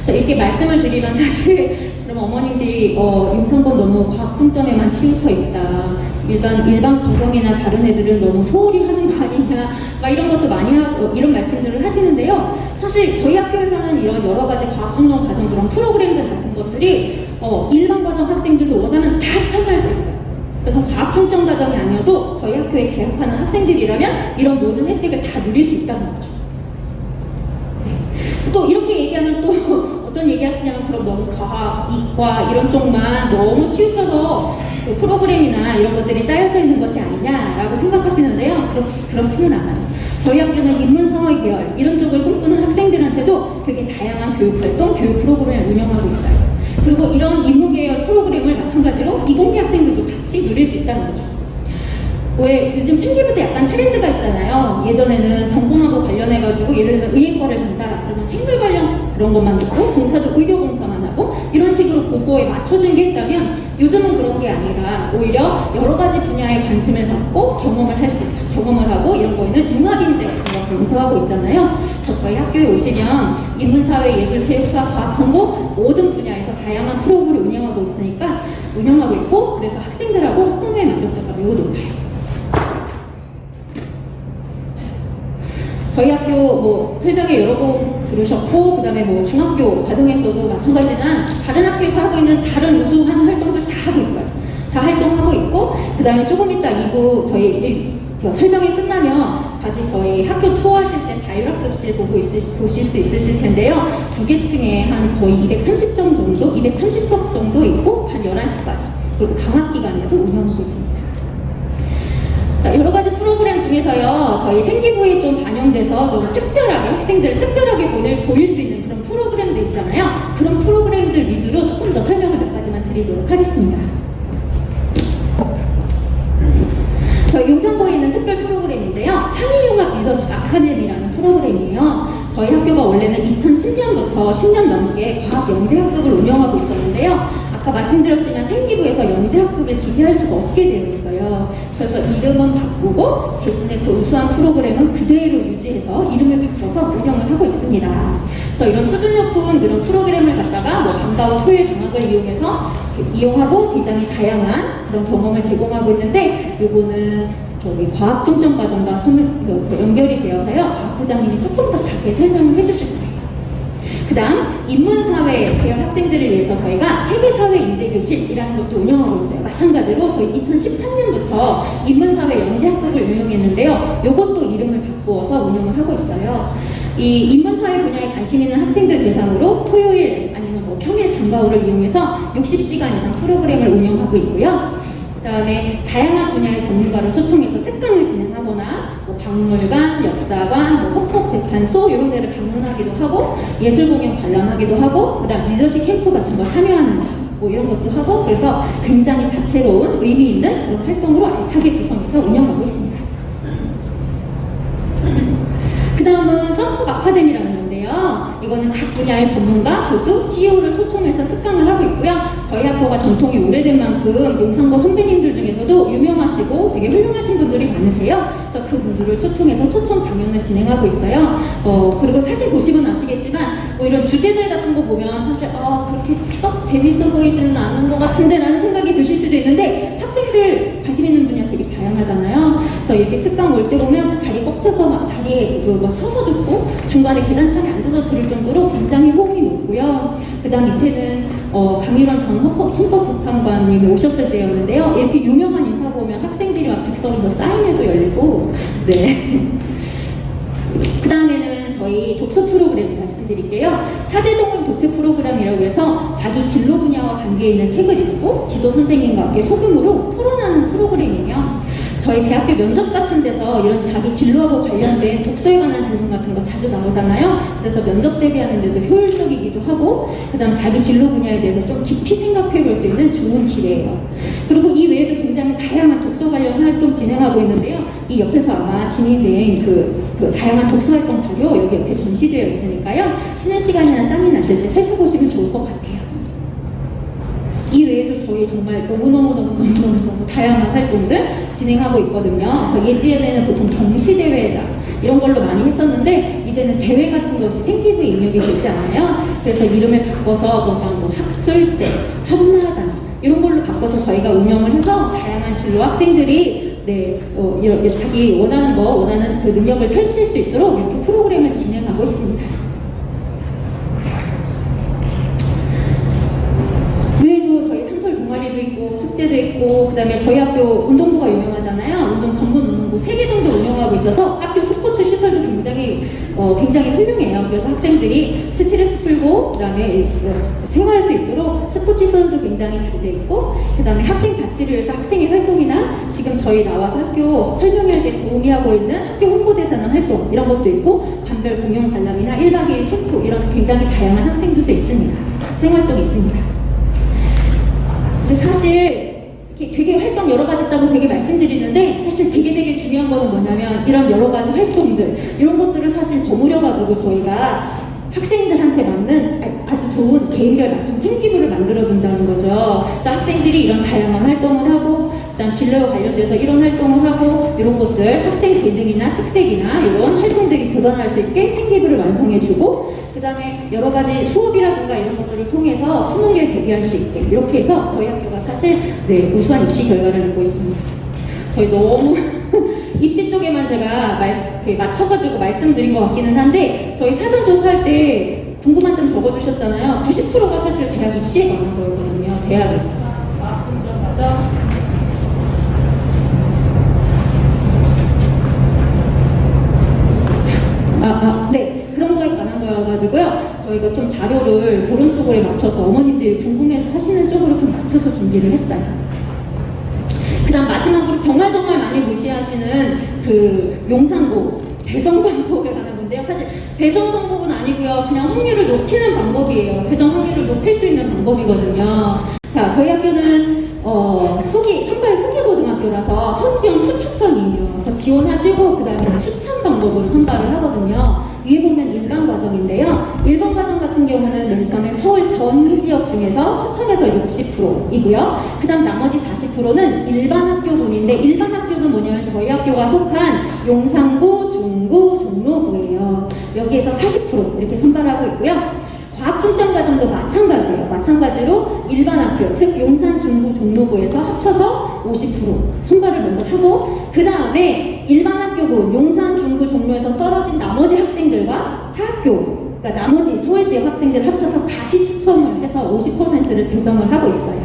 [SPEAKER 3] 자, 이렇게 말씀을 드리면 사실 그럼 어머님들이 임성권 너무 과학중점에만 치우쳐 있다, 일반 과정이나 다른 애들은 너무 소홀히 하는 거 아니냐 막 이런 것도 많이 하고 이런 말씀들을 하시는데요. 사실 저희 학교에서는 이런 여러 가지 과학중점 과정 그런 프로그램들 같은 것들이 일반 과정 학생들도 원하면 다 참여할 수 있어요. 그래서 과학중점 과정이 아니어도 저희 학교에 재학하는 학생들이라면 이런 모든 혜택을 다 누릴 수 있다는 거죠. 또 이렇게 얘기하면 또 어떤 얘기 하시냐면, 그럼 너무 과학, 이과 이런 쪽만 너무 치우쳐서 그 프로그램이나 이런 것들이 짜여져 있는 것이 아니냐라고 생각하시는데요. 그렇지는 않아요. 저희 학교는 인문사회 계열 이런 쪽을 꿈꾸는 학생들한테도 되게 다양한 교육활동, 교육 프로그램을 운영하고 있어요. 그리고 이런 인문계열 프로그램을 마찬가지로 이공계 학생들도 같이 누릴 수 있다는 거죠. 왜 요즘 생기부터 약간 트렌드가 있잖아요. 예전에는 전공하고 관련해가지고 예를 들면 의예과를 간다 그러면 생물 관련 그런 것만 듣고 공사도 의료공사만 하고 이런 식으로 그거에 맞춰준 게 있다면, 요즘은 그런 게 아니라 오히려 여러 가지 분야에 관심을 갖고 경험을 하고 이런 거에는 융합인재 같은 걸 강조하고 있잖아요. 저희 학교에 오시면 인문사회, 예술, 체육, 수학, 과학, 정보 모든 분야에서 다양한 프로그램을 운영하고 있고, 그래서 학생들하고 학부모의 만족도가 매우 높아요. 저희 학교 뭐 설명회 여러 번 들으셨고, 그 다음에 뭐 중학교 과정에서도 마찬가지지만 다른 학교에서 하고 있는 다른 우수한 활동들 다 하고 있어요. 다 활동하고 있고, 그 다음에 조금 이따 2부 저희 설명이 끝나면 같이 저희 학교 투어하실 때 자율학습실 보실 수 있으실 텐데요. 두 개 층에 한 거의 230정 정도, 230석 정도 있고 한 11시까지, 그리고 방학 기간에도 운영하고 있습니다. 자, 여러 가지 프로그램 중에서요, 저희 생기부에 좀 반영돼서 좀 특별하게, 학생들을 특별하게 보일 수 있는 그런 프로그램들 있잖아요. 그런 프로그램들 위주로 조금 더 설명을 몇 가지만 드리도록 하겠습니다. 저희 용산구에 있는 특별 프로그램인데요. 창의융합 리더십 아카데미라는 프로그램이에요. 저희 학교가 원래는 2010년부터 10년 넘게 과학 영재학급을 운영하고 있었는데요. 아까 말씀드렸지만 생기부에서 영재학급을 기재할 수가 없게 되어 있어요. 그래서 이름은 바꾸고 대신에 그 우수한 프로그램은 그대로 유지해서 이름을 바꿔서 운영을 하고 있습니다. 그래서 이런 수준 높은 이런 프로그램을 갖다가 뭐 방과 후 토요일 방학을 이용하고 굉장히 다양한 그런 경험을 제공하고 있는데, 요거는 저기 과학 중점 과정과 연결이 되어서요. 과학부장님이 조금 더 자세히 설명을 해주실 거예요. 그 다음 인문사회 대학 학생들을 위해서 저희가 세계사회인재교실이라는 것도 운영하고 있어요. 마찬가지로 저희 2013년부터 인문사회 영재학급을 운영했는데요. 이것도 이름을 바꾸어서 운영을 하고 있어요. 이 인문사회 분야에 관심 있는 학생들 대상으로 토요일 아니면 뭐 평일 방과후를 이용해서 60시간 이상 프로그램을 운영하고 있고요. 그 다음에 다양한 분야의 전문가를 초청해서 특강을 진행하거나 뭐 박물관, 역사관, 뭐 헌법재판소 이런 데를 방문하기도 하고, 예술공연 관람하기도 하고, 그 다음 리더십 캠프 같은 거 참여하는 뭐 이런 것도 하고, 그래서 굉장히 다채로운 의미 있는 그런 활동으로 알차게 구성해서 운영하고 있습니다. 그 다음은 점프 아카데미라는 건데요. 이거는 각 분야의 전문가, 교수, CEO를 초청해서 특강을 하고 있고요. 저희 학교가 전통이 오래된 만큼 용산고 선배님들 중에서도 유명하시고 되게 훌륭하신 분들이 많으세요. 그래서 그 분들을 초청해서 초청 강연을 진행하고 있어요. 그리고 사진 보시면 아시겠지만 뭐 이런 주제들 같은 거 보면 사실 그렇게 썩 재밌어 보이지는 않은 것 같은데 라는 생각이 드실 수도 있는데, 학생들 관심 있는 분야 되게 다양하잖아요. 그래서 이렇게 특강 올 때 보면 자리 꽉 차서 막 자리에 서서 듣고 중간에 계단상에 앉아서 들을 정도로 굉장히 호응이 높고요. 그 다음 밑에는 강일원 전 헌법재판관님이 오셨을 때였는데요. 이렇게 유명한 인사 보면 학생들이 막 즉석에서 사인회도 열리고, 네. 그 다음에는 저희 독서 프로그램 말씀드릴게요. 사제동은 독서 프로그램이라고 해서 자기 진로 분야와 관계 있는 책을 읽고 지도 선생님과 함께 소규모로 토론하는 프로그램이에요. 저희 대학교 면접 같은 데서 이런 자기 진로하고 관련된 독서에 관한 질문 같은 거 자주 나오잖아요. 그래서 면접 대비하는 데도 효율적이기도 하고, 그 다음 자기 진로 분야에 대해서 좀 깊이 생각해 볼 수 있는 좋은 기회예요. 그리고 이 외에도 굉장히 다양한 독서 관련 활동 진행하고 있는데요. 이 옆에서 아마 진행된 그 다양한 독서 활동 자료 여기 옆에 전시되어 있으니까요. 쉬는 시간이나 짬이 나실 때 살펴보시면 좋을 것 같아요. 이 외에도 저희 정말 너무너무 다양한 활동들 진행하고 있거든요. 그래서 예전에는 보통 경시대회다 이런 걸로 많이 했었는데, 이제는 대회 같은 것이 생기부에 입력이 되지 않아요. 그래서 이름을 바꿔서 뭐 학술제, 한마당 이런 걸로 바꿔서 저희가 운영을 해서 다양한 진로 학생들이 자기 원하는 그 능력을 펼칠 수 있도록 이렇게 프로그램을 진행하고 있습니다. 축제도 있고, 그 다음에 저희 학교 운동부가 유명하잖아요. 전문 운동부 3개 정도 운영하고 있어서 학교 스포츠 시설도 굉장히 훌륭해요. 그래서 학생들이 스트레스 풀고, 그 다음에 생활할 수 있도록 스포츠 시설도 굉장히 잘 돼 있고, 그 다음에 학생 자치를 위해서 학생의 활동이나 지금 저희 나와서 학교 설명회할 때 도움이 하고 있는 학교 홍보대사는 활동 이런 것도 있고, 반별 공연 관람이나 1박 2일 캠프 이런 굉장히 다양한 학생들도 있습니다. 학생활동이 있습니다. 근데 사실 이렇게 되게 활동 여러 가지 있다고 되게 말씀드리는데, 사실 되게 중요한 거는 뭐냐면 이런 여러 가지 활동들 이런 것들을 사실 버무려가지고 저희가 학생들한테 맞는 아주 좋은 개인별 맞춤 생기부를 만들어준다는 거죠. 그래서 학생들이 이런 다양한 활동을 하고, 일단 진로와 관련돼서 이런 활동을 하고, 이런 것들 학생 재능이나 특색이나 이런 활동들이 드러날 수 있게 생기부를 완성해주고, 그 다음에 여러 가지 수업이라든가 이런 것들을 통해서 수능에 대비할 수 있게 이렇게 해서 저희 학교가 사실 우수한 입시 결과를 내고 있습니다. 저희 너무 입시 쪽에만 제가 이렇게 맞춰가지고 말씀드린 것 같기는 한데 저희 사전 조사할 때 궁금한 점 적어주셨잖아요. 90%가 사실 대학 입시에 관한 거였거든요. 대학에. 네. 그런 거에 관한 거여가지고요. 저희가 좀 자료를 그런 쪽으로 맞춰서 어머님들이 궁금해 하시는 쪽으로 좀 맞춰서 준비를 했어요. 그 다음 마지막으로 정말 많이 무시하시는 그 용산고, 배정방법에 관한 건데요. 사실 배정방법은 아니고요. 그냥 확률을 높이는 방법이에요. 배정 확률을 높일 수 있는 방법이거든요. 자, 저희 학교는 선발 후기 고등학교라서 선지원 후 추천이에요. 그래서 지원하시고 그 다음에 추천 방법으로 선발을 하거든요. 위에 보면 일반 과정인데요. 일반 과정 같은 경우는 맨 처음에 서울 전 지역 중에서 추천해서 60%이고요. 그 다음 나머지 40%는 일반 학교군인데 일반 학교는 뭐냐면 저희 학교가 속한 용산구, 중구, 종로구예요. 여기에서 40% 이렇게 선발하고 있고요. 과학중점 과정도 마찬가지예요. 마찬가지로 일반 학교, 즉 용산, 중구, 종로구에서 합쳐서 50% 선발을 먼저 하고 그 다음에 일반 학교군, 용산, 중구, 종로에서 떨어진 나머지 학생들과 타학교, 그러니까 나머지 서울 지역 학생들을 합쳐서 다시 추첨을 해서 50%를 배정을 하고 있어요.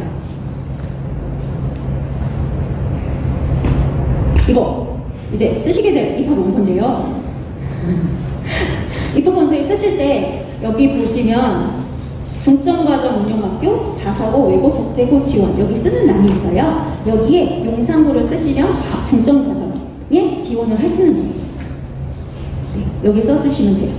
[SPEAKER 3] 이거 이제 쓰시게 될 입학 원서인데요. 입학 원서에 쓰실 때 여기 보시면 중점과정 운영학교, 자사고, 외고, 국제고 지원 여기 쓰는欄이 있어요. 여기에 용산고를 쓰시면 과학 중점과정에 지원을 하시는 거예요. 네, 여기 써주시면 돼요.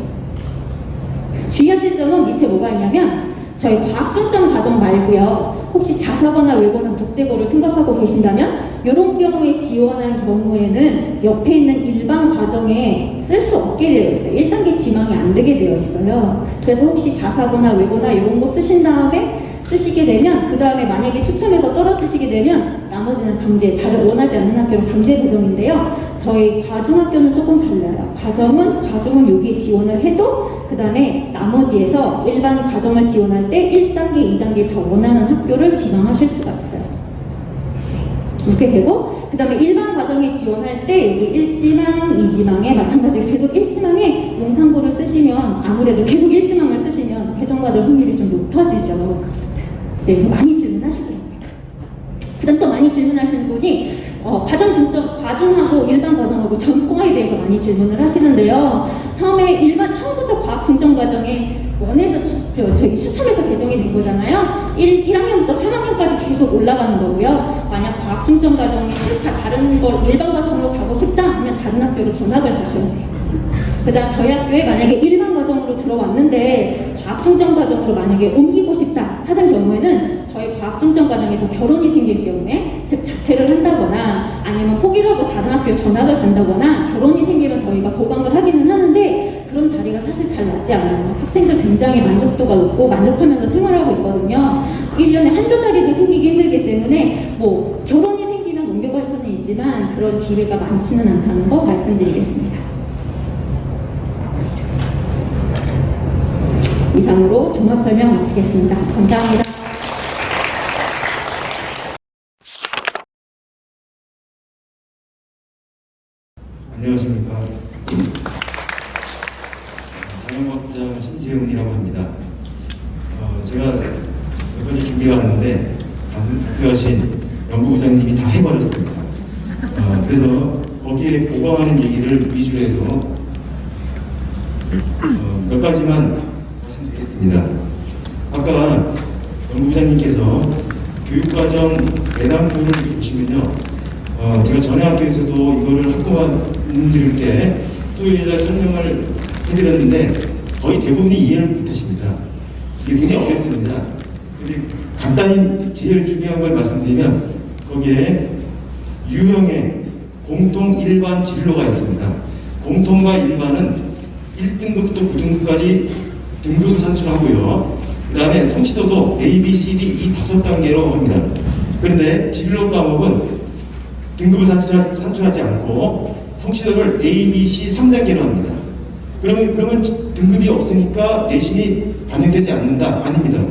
[SPEAKER 3] 주의하실 점은 밑에 뭐가 있냐면 저희 과학 중점 과정 말고요. 혹시 자사고나 외고나 국제고를 생각하고 계신다면 이런 경우에 지원한 경우에는 옆에 있는 일반 과정에 쓸 수 없게 되어 있어요. 1단계 지망이 안 되게 되어 있어요. 그래서 혹시 자사고나 외고나 이런 거 쓰신 다음에 쓰시게 되면 그 다음에 만약에 추첨해서 떨어지시게 되면 나머지는 강제, 다른 원하지 않는 학교로 강제 배정인데요. 저희 과중학교는 조금 달라요. 과정은 여기에 지원을 해도 그 다음에 나머지에서 일반 과정을 지원할 때 1단계, 2단계 더 원하는 학교를 지망하실 수가 있어요. 이렇게 되고 그 다음에 일반 과정에 지원할 때 여기 1지망, 2지망에 마찬가지로 계속 1지망에 용산고를 쓰시면 아무래도 계속 1지망을 쓰시면 배정받을 확률이 좀 높아지죠. 네, 그래서 많이 질문하시고요. 그 다음 또 많이 질문하시는 분이 과정 중점, 과중하고 일반 과정하고 전공에 대해서 많이 질문을 하시는데요. 처음부터 과학 중점 과정에 원에서 저희 수천에서 배정이 된 거잖아요. 1학년부터 3학년까지 계속 올라가는 거고요. 만약 과학 중점 과정이 싫다, 다른 걸 일반 과정으로 가고 싶다 하면 다른 학교로 전학을 가셔야 돼요. 그 다음 저희 학교에 만약에 일반 과정으로 들어왔는데 과학 중점 과정으로 만약에 옮기고 싶다 하는 경우에는 저희 과학 중점 과정에서 결혼이 생길 경우에 즉 자퇴를 한다거나 아니면 포기를 하고 다른 학교에 전학을 간다거나 결혼이 생기면 저희가 보강을 하기는 하는데 그런 자리가 사실 잘 나지 않아요. 학생들 굉장히 만족도가 높고 만족하면서 생활하고 있거든요. 1년에 한두 자리도 생기기 힘들기 때문에 뭐 결혼이 생기면 옮겨갈 수는 있지만 그런 기회가 많지는 않다는 거 말씀드리겠습니다. 이상으로 종합 설명 마치겠습니다. 감사합니다.
[SPEAKER 4] 안녕하십니까. 자연과학부장 신재웅이라고 합니다. 제가 몇 가지 준비해 왔는데 발표하신 연구부장님이 다 해버렸습니다. 그래서 거기에 보강하는 얘기를 위주로 해서 몇 가지만 말씀드리겠습니다. 아까 연구부장님께서 교육과정 내담부를 보시면요. 제가 전에 학교에서도 이거를 학부모님들 때 토요일날 설명을 해드렸는데 거의 대부분이 이해를 못하십니다. 이게 굉장히 어렵습니다. 간단히 제일 중요한 걸 말씀드리면 거기에 유형의 공통 일반 진로가 있습니다. 공통과 일반은 1등급부터 9등급까지 등급을 산출하고요. 그 다음에 성취도도 A, B, C, D 이 5단계로 합니다. 그런데 진로 과목은 등급을 산출하지 않고 성취도를 A, B, C 3단계로 합니다. 그러면 등급이 없으니까 내신이 반영되지 않는다? 아닙니다.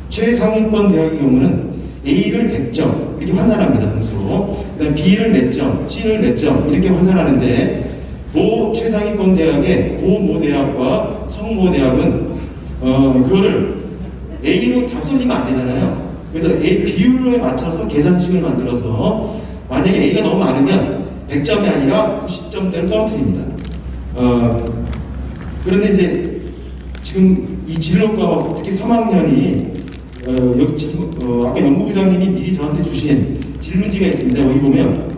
[SPEAKER 4] 최상위권 대학의 경우는 A를 100점 이렇게 환산합니다. 점수로. 그다음 B를 몇 점, C를 몇 점 이렇게 환산하는데 최상위권 대학의 고모대학과 성모대학은 그거를 A로 다 쏠리면 안 되잖아요. 그래서 A 비율로에 맞춰서 계산식을 만들어서 만약에 A가 너무 많으면 100점이 아니라 90점대를 떨어뜨립니다. 그런데 이제 지금 이 진로과 특히 3학년이 아까 연구부장님이 미리 저한테 주신 질문지가 있습니다. 여기 보면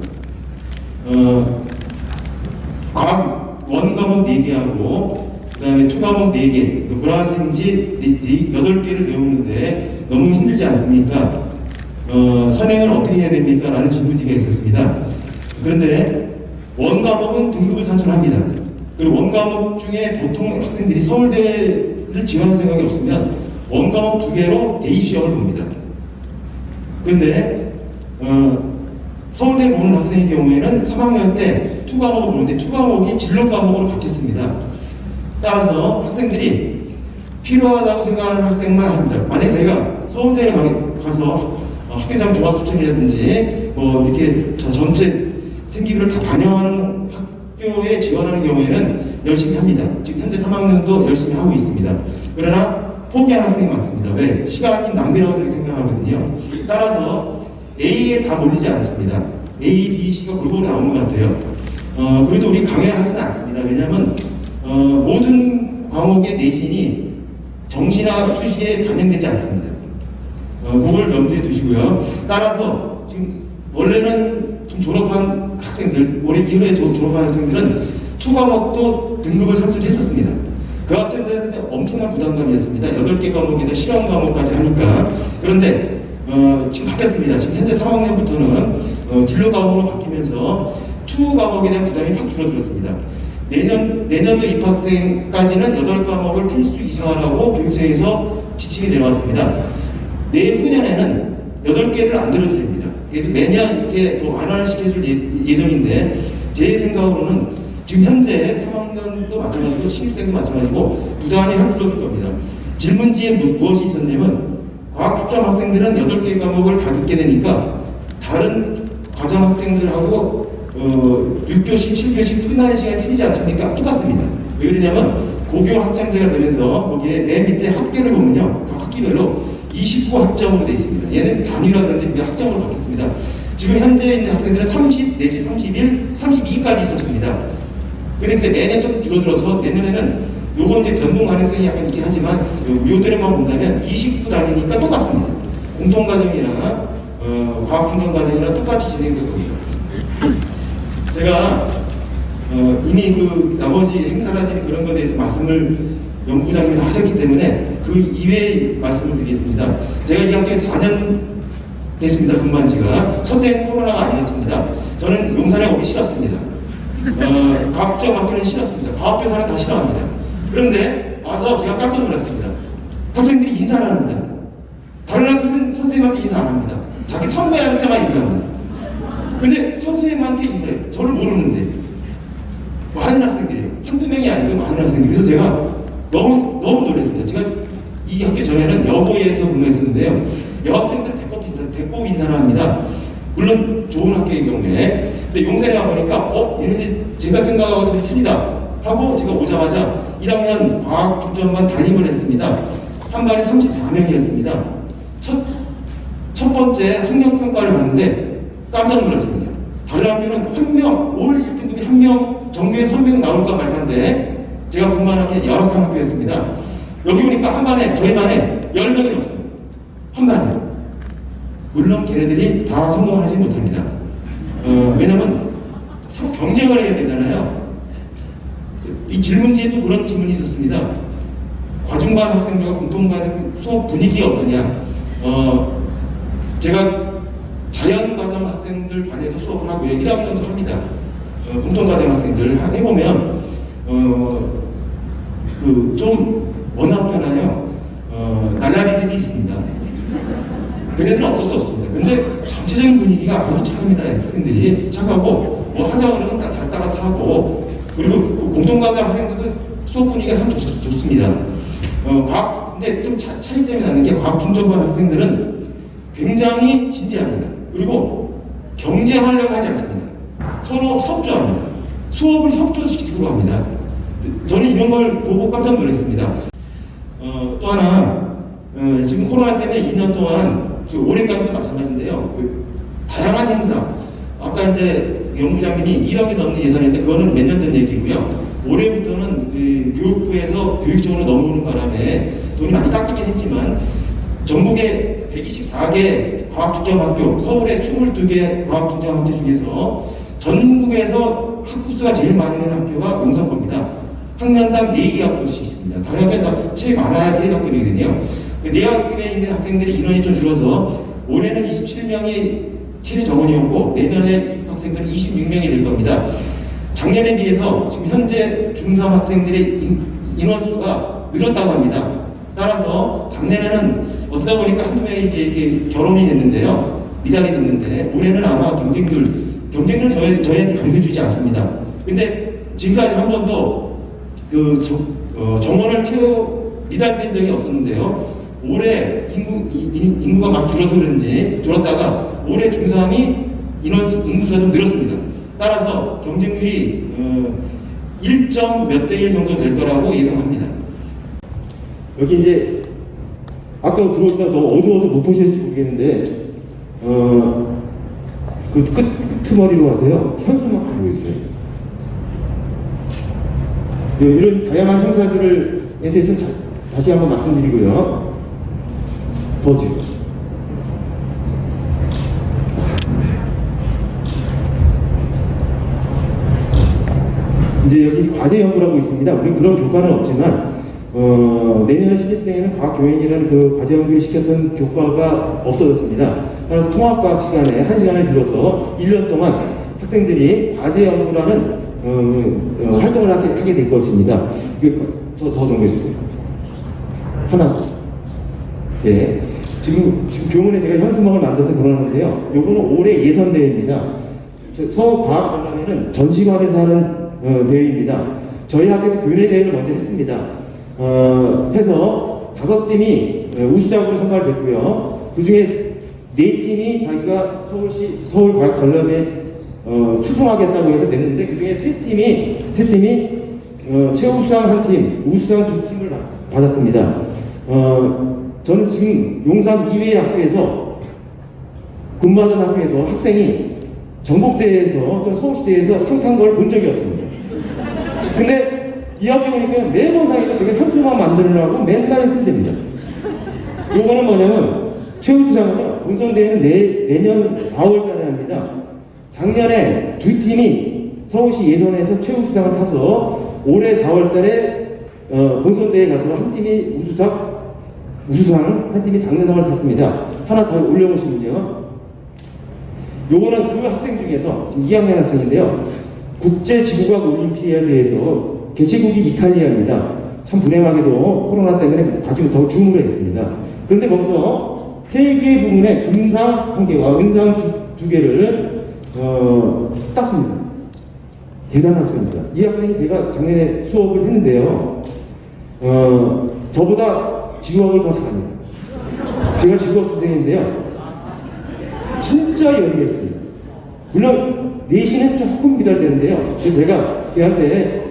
[SPEAKER 4] 과학 원과목 4개하고 그 다음에 투과목 4개, 불화생지 8개를 배우는데 너무 힘들지 않습니까? 선행을 어떻게 해야 됩니까? 라는 질문지가 있었습니다. 그런데 원과목은 등급을 산출합니다. 그리고 원과목 중에 보통 학생들이 서울대를 지원할 생각이 없으면 원과목 2개로 A 시험을 봅니다. 그런데 서울대 보는 학생의 경우에는 3학년 때 투과목을 보는데 투과목이 진로 과목으로 바뀌었습니다. 따라서 학생들이 필요하다고 생각하는 학생만 합니다. 만약에 저희가 서울대를 가서 학교장 종합추천이라든지 뭐 이렇게 전체 생기부를 다 반영하는 학교에 지원하는 경우에는 열심히 합니다. 지금 현재 3학년도 열심히 하고 있습니다. 그러나 포기하는 학생이 많습니다. 왜? 시간이 낭비라고 저희 생각하거든요. 따라서 A에 다 몰리지 않습니다. A, B, C가 골고루 나오는 것 같아요. 그래도 우리 강요를 하지는 않습니다. 왜냐하면 모든 과목의 내신이 정시나 수시에 반영되지 않습니다. 그걸 염두에 두시고요. 따라서 지금 원래는 좀 졸업한 학생들, 올해 1회에 졸업한 학생들은 투과목도 등급을 산출했었습니다. 그 학생들한테 엄청난 부담감이었습니다. 8개 과목에다 실험 과목까지 하니까. 그런데 지금 바뀌었습니다. 지금 현재 3학년부터는 진로 과목으로 바뀌면서 투 과목에 대한 부담이 확 줄어들었습니다. 내년도 입학생까지는 8과목을 필수 이상하라고 교육청에서 지침이 내려왔습니다. 내후년에는 8개를 안 들어도 됩니다. 그래서 매년 이렇게 더 완화를 시켜줄 예정인데, 제 생각으로는 지금 현재 3학년도 마찬가지고 신입생도 마찬가지고 부담이 확 줄어들 겁니다. 질문지에 무엇이 있었냐면, 과학 특정 학생들은 8개 과목을 다 듣게 되니까 다른 과정 학생들하고 6교시, 7교시 끝나는 시간이 틀리지 않습니까? 똑같습니다. 왜 그러냐면 고교 학점제가 되면서 거기에 맨 밑에 학계를 보면요, 각 학기별로 29학점으로 되어 있습니다. 얘는 단위라 그러는데 학점으로 바뀌었습니다. 지금 현재 있는 학생들은 30 내지 31, 32까지 있었습니다. 그런데 매년 좀 줄어들어서 내년에는 요건 이제 변동 가능성이 약간 있긴 하지만 요들만 본다면 29단위니까 똑같습니다. 공통과정이나 과학fun전과정이랑 똑같이 진행될 겁니다. 제가 이미 그 나머지 행사라든지 그런 것에 대해서 말씀을 연구부장님이 다 하셨기 때문에 그 이외의 말씀을 드리겠습니다. 제가 이 학교에 4년 됐습니다. 근무한 지가. 첫 해는 코로나가 아니었습니다. 저는 용산에 오기 싫었습니다. 과학적 학교는 싫었습니다. 과학교사는 다 싫어합니다. 그런데 와서 제가 깜짝 놀랐습니다. 학생들이 인사를 합니다. 다른 학교는 선생님한테 인사 안 합니다. 자기 선배한테만 인사합니다. 근데 선생님한테 인사해요. 저를 모르는데. 많은 학생들이에요. 한두 명이 아니고 많은 학생들이. 그래서 제가 너무 놀랐습니다. 제가 이 학교 전에는 여고에서 근무했었는데요. 여학생들 배꼽 인사를 합니다. 물론 좋은 학교의 경우에. 근데 용산에 가보니까 얘네들 제가 생각하고 좀 틀리다 하고 제가 오자마자 1학년 과학fun전반 담임을 했습니다. 한 반에 34명이었습니다. 첫 번째 학력평가를 봤는데 깜짝 놀랐습니다. 다른 학교는 한 명, 올 1등급이 한 명, 정규에서 한 명 나올까 말까인데 제가 근무한 학교는 열악한 학교였습니다. 여기 보니까 한 반에, 저희 반에 10명이 없어요. 한 반에. 물론 걔네들이 다 성공을 하지 못합니다. 왜냐면 경쟁을 해야 되잖아요. 이 질문지에도 그런 질문이 있었습니다. 과중반 학생들과 공통과정 수업 분위기가 어떠냐. 제가 자연과정 학생들 반에도 수업을 하고요. 1학년도 합니다. 공통과정 학생들 해보면 좀 어느 학교나요? 날라리들이 있습니다. 걔네들은 어쩔 수 없습니다. 근데 전체적인 분위기가 아주 착합니다. 학생들이 착하고 뭐 하자 그러면 잘 따라서 하고, 그리고 그 공통과정 학생들도 수업 분위기가 참 좋습니다. 근데 좀 차이점이 나는 게 과학fun전반 학생들은 굉장히 진지합니다. 그리고 경쟁하려고 하지 않습니다. 서로 협조합니다. 수업을 협조시키려고 합니다. 저는 이런 걸 보고 깜짝 놀랐습니다. 또 하나, 지금 코로나 때문에 2년 동안, 올해까지도 마찬가지인데요. 다양한 행사, 아까 이제 연구장님이 1억이 넘는 예산인데 그거는 몇 년 전 얘기고요. 올해부터는 교육부에서 교육청으로 넘어오는 바람에 돈이 많이 깎이긴 했지만 전국의 124개 과학중점학교, 서울의 22개 과학중점학교 중에서 전국에서 학부수가 제일 많은 학교가 용산고입니다. 학년당 4개 학교씩 있습니다. 다른 학교는 다 제일 많아야 3학교이거든요. 4학교에 있는 학생들의 인원이 좀 줄어서 올해는 27명이 최대 정원이었고 내년에 학생들은 26명이 될 겁니다. 작년에 비해서 지금 현재 중3 학생들의 인원수가 늘었다고 합니다. 따라서 작년에는 어쩌다 보니까 한두 명이 이제 이렇게 결혼이 됐는데요. 미달이 됐는데 올해는 아마 경쟁률 저희한테 가르쳐주지 않습니다. 근데 지금까지 한 번도 정원을 미달된 적이 없었는데요. 올해 인구가 막 줄어서 그런지 줄었다가 올해 중3이 인구수가 좀 늘었습니다. 따라서 경쟁률이 1점 몇 대 1 정도 될 거라고 예상합니다.
[SPEAKER 5] 여기 이제 아까 들어오실 때 너무 어두워서 못 보실지 모르겠는데 그 끄트머리로 가세요. 현수막 보여주세요. 이런 다양한 행사들에 대해서 다시 한번 말씀드리고요. 더 뒤로. 이제 여기 과제 연구라고 있습니다. 우리 그런 교과는 없지만 내년 신입생에는 과학교양이라는 그 과제 연구를 시켰던 교과가 없어졌습니다. 따라서 통합과학 시간에 1시간을 빌어서 1년 동안 학생들이 과제 연구라는 활동을 하게 될 것입니다. 더 정리해주세요. 하나. 예. 지금 교문에 제가 현수막을 만들어서 그러는데요. 요거는 올해 예선대회입니다. 서울과학전람회는 전시관에서 하는 대회입니다. 저희 학교에서 교내대회를 먼저 했습니다. 해서 5팀이 우수작으로 선발됐고요. 그 중에 4팀이 자기가 서울과학전람회 출품하겠다고 해서 냈는데 그 중에 3팀이 최우수상 1팀, 우수상 2팀을 받았습니다. 저는 지금 용산 이외의 학교에서 근무하던 학교에서 학생이 전국대회에서 또는 서울시대회에서 상 탄 걸 본 적이 없습니다. 근데 이 학교 보니까 매번 상에서 제가 현수막 만들으라고 맨날 힘듭니다. 요거는 뭐냐면 최우수상은요, 본선대회는 내년 4월달에 합니다. 작년에 2팀이 서울시 예선에서 최우수상을 타서 올해 4월달에 본선대회에 가서 한 팀이 우수상, 한 팀이 장려상을 탔습니다. 하나 더 올려보시면요. 요거는 그 학생 중에서 지금 2학년 학생인데요. 국제지구과학 올림피아드에서 개최국이 이탈리아입니다. 참 불행하게도 코로나 때문에 가지 못하고 줌으로 했습니다. 그런데 거기서 3개 부문에 금상 1개와 은상 2개를 땄습니다. 대단한 학생입니다. 이 학생이 제가 작년에 수업을 했는데요. 저보다 지구학을 더 잘합니다. 제가 지구학 선생인데요. 진짜 열의가 있습니다. 물론 내신은 조금 미달되는데요. 그래서 제가 걔한테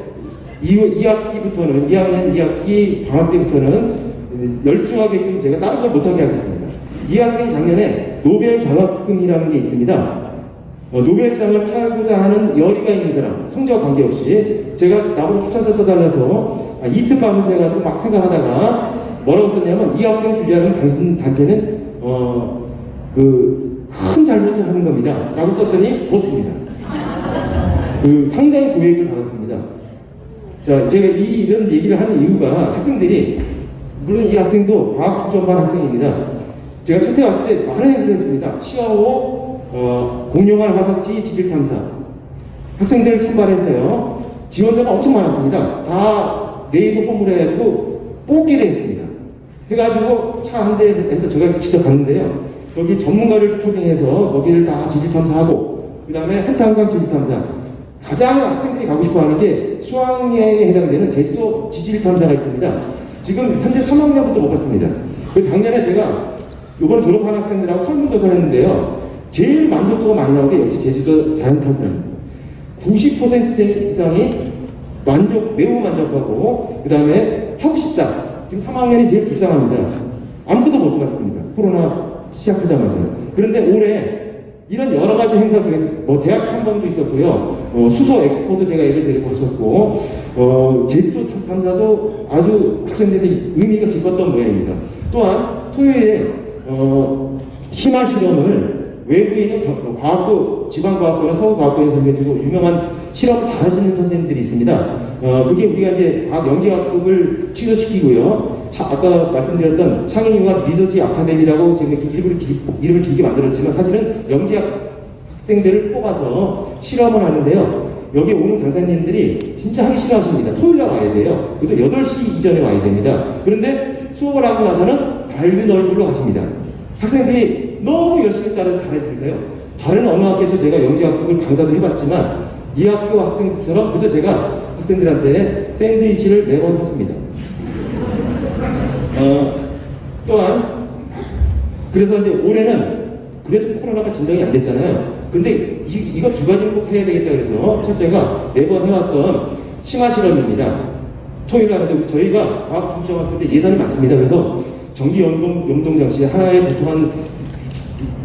[SPEAKER 5] 2학기부터는 2학년 2학기 방학 때부터는 열중하게끔 제가 다른 걸 못하게 하겠습니다. 이 학생이 작년에 노벨 장학금이라는 게 있습니다. 노벨상을 타고자 하는 열의가 있는 사람, 성적과 관계없이 제가 나보고 추천서 써달라서 이틀 밤을 새가지고 막 생각하다가 뭐라고 썼냐면 이 학생 주장하는 단체는 큰 잘못을 하는 겁니다. 라고 썼더니 좋습니다. 상당히 고액을 받았습니다. 자, 제가 이런 얘기를 하는 이유가 학생들이, 물론 이 학생도 과학중점반 학생입니다. 제가 첫해 왔을 때 많은 행사를 했습니다. 시아오, 공룡알 화석지 지질탐사. 학생들 선발해서요. 지원자가 엄청 많았습니다. 다 네이버 폼으로 해가지고 뽑기를 했습니다. 해가지고 차 한 대에서 제가 직접 갔는데요. 거기 전문가를 초빙해서 거기를 다 지질탐사하고, 그 다음에 한탄강 지질탐사. 가장 학생들이 가고 싶어 하는 게 수학여행에 해당되는 제주도 지질탐사가 있습니다. 지금 현재 3학년부터 못 갔습니다. 그 작년에 제가 이번 졸업한 학생들하고 설문조사를 했는데요. 제일 만족도가 많이 나온 게 역시 제주도 자연탐사입니다. 90% 이상이 매우 만족하고, 그 다음에 하고 싶다. 지금 3학년이 제일 불쌍합니다. 아무것도 못 갔습니다. 코로나 시작하자마자. 그런데 올해 이런 여러 가지 행사 중에 뭐 대학 탐방도 있었고요. 수소 엑스포도 제가 애를 데리고 갔었고, 제주도 탐사도 아주 학생들이 의미가 깊었던 모양입니다. 또한 토요일에 심화 실험을 외부에 있는 과학부, 지방과학부나 서울과학부의 선생님들도 유명한 실험을 잘하시는 선생님들이 있습니다. 그게 우리가 이제 과학 연기학급을 취소시키고요. 아까 말씀드렸던 창의융합 리더십 아카데미라고 지금 이름을 길게 만들었지만 사실은 연기학 학생들을 뽑아서 실험을 하는데요. 여기 오는 강사님들이 진짜 하기 싫어하십니다. 토요일날 와야 돼요. 그것도 8시 이전에 와야 됩니다. 그런데 수업을 하고 나서는 밝은 얼굴로 가십니다. 학생들이 너무 열심히 따라서 잘해주니까요. 다른 어느 학교에서 제가 연기학급을 강사도 해봤지만 이 학교 학생들처럼, 그래서 제가 학생들한테 샌드위치를 매번 사줍니다. 또한 그래서 이제 올해는 그래도 코로나가 진정이 안 됐잖아요. 근데 이거 두 가지는 꼭 해야 되겠다 그래서 첫째가 매번 해왔던 심화 실험입니다. 토요일 날인데 저희가 과학중점학교 때 예산이 많습니다. 그래서 전기용동장치 하나에 보통 한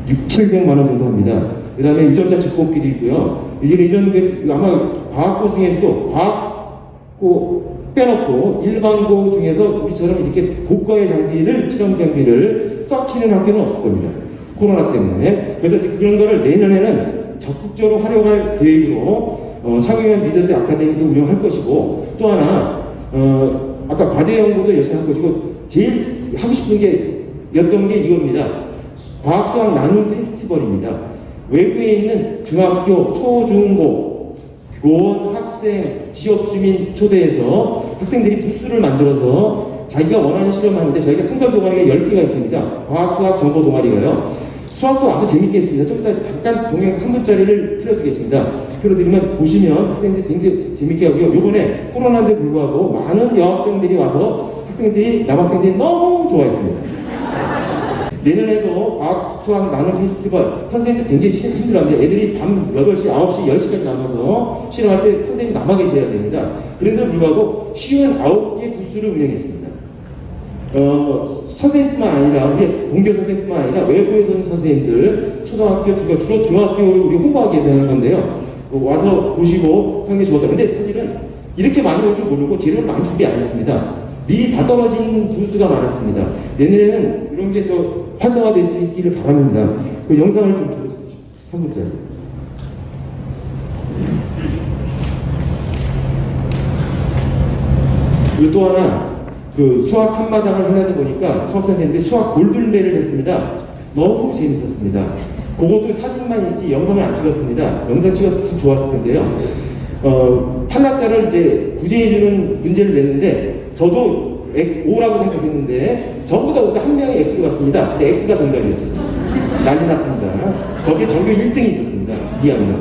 [SPEAKER 5] 600~700만 원 정도 합니다. 그 다음에 유전자 증폭기도 있고요. 이런 게 아마 과학고 중에서도 과학고 빼놓고 일반고 중에서 우리처럼 이렇게 고가의 장비를, 실험 장비를 썩히는 학교는 없을 겁니다. 코로나 때문에. 그래서 그런 거를 내년에는 적극적으로 활용할 계획으로 창의융합 리더십 아카데미도 운영할 것이고, 또 하나 아까 과제 연구도 열심히 할 것이고, 제일 하고 싶은 게 였던 게 이겁니다. 과학수학 나눔 페스티벌입니다. 외부에 있는 중학교, 초, 중, 고, 교원, 학생, 지역 주민 초대해서 학생들이 부스를 만들어서 자기가 원하는 실험을 하는데 저희가 상설 동아리가 10개가 있습니다. 과학, 수학, 정보 동아리가요. 수학도 아주 재밌게 했습니다. 좀 이따 잠깐 동영상 3분짜리를 틀어드리겠습니다. 틀어드리면 보시면 학생들이 굉장히 재밌게 하고요. 요번에 코로나인데 불구하고 많은 여학생들이 와서 남학생들이 너무 좋아했습니다. 내년에도 과학, 수학 나눔 페스티벌, 선생님들 굉장히 힘들어하는데 애들이 밤 8시, 9시, 10시까지 남아서 실험할 때 선생님 남아 계셔야 됩니다. 그런데도 불구하고 59개 부스를 운영했습니다. 선생님뿐만 아니라, 우리 공교 선생님뿐만 아니라 외부에서 온 선생님들, 초등학교, 주로 중학교를 우리 홍보하기 위해서 하는 건데요. 와서 보시고 상당히 좋았다. 근데 사실은 이렇게 많이 올 줄 모르고 재료를 많이 준비 안 했습니다. 미리 다 떨어진 부스가 많았습니다. 내년에는 이런 게 또 활성화될 수 있기를 바랍니다. 그 영상을 좀 들어주십시오. 3분짜리. 그리고 또 하나, 수학 한마당을 하려다 보니까 수학 선생님들이 수학 골든벨을 했습니다. 너무 재밌었습니다. 그것도 사진만 있지 영상을 안 찍었습니다. 영상 찍었으면 참 좋았을 텐데요. 탈락자를 이제 구제해주는 문제를 냈는데 저도 O라고 생각했는데 저보다 한 명이 X로 갔습니다. 근데 X가 정답이었습니다. 난리 났습니다. 거기에 전교 1등이 있었습니다. 2학년.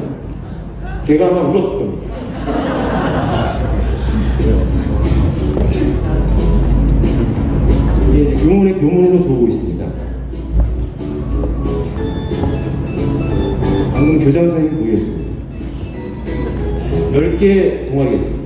[SPEAKER 5] 걔가 아마 울었을 겁니다. 이게 이제 교문으로 들어오고 있습니다. 방금 교장 선생님 보였습니다. 10개 동아리가 있습니다.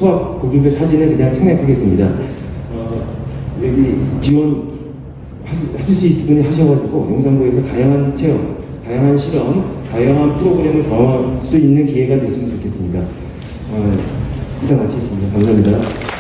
[SPEAKER 5] 수학 고급의 사진을 그냥 창략하겠습니다. 여기 지원하실 수 있을 분이 하셔가지고 용산구에서 다양한 체험, 다양한 실험, 다양한 프로그램을 경험할 수 있는 기회가 됐으면 좋겠습니다. 이상 마치겠습니다. 감사합니다.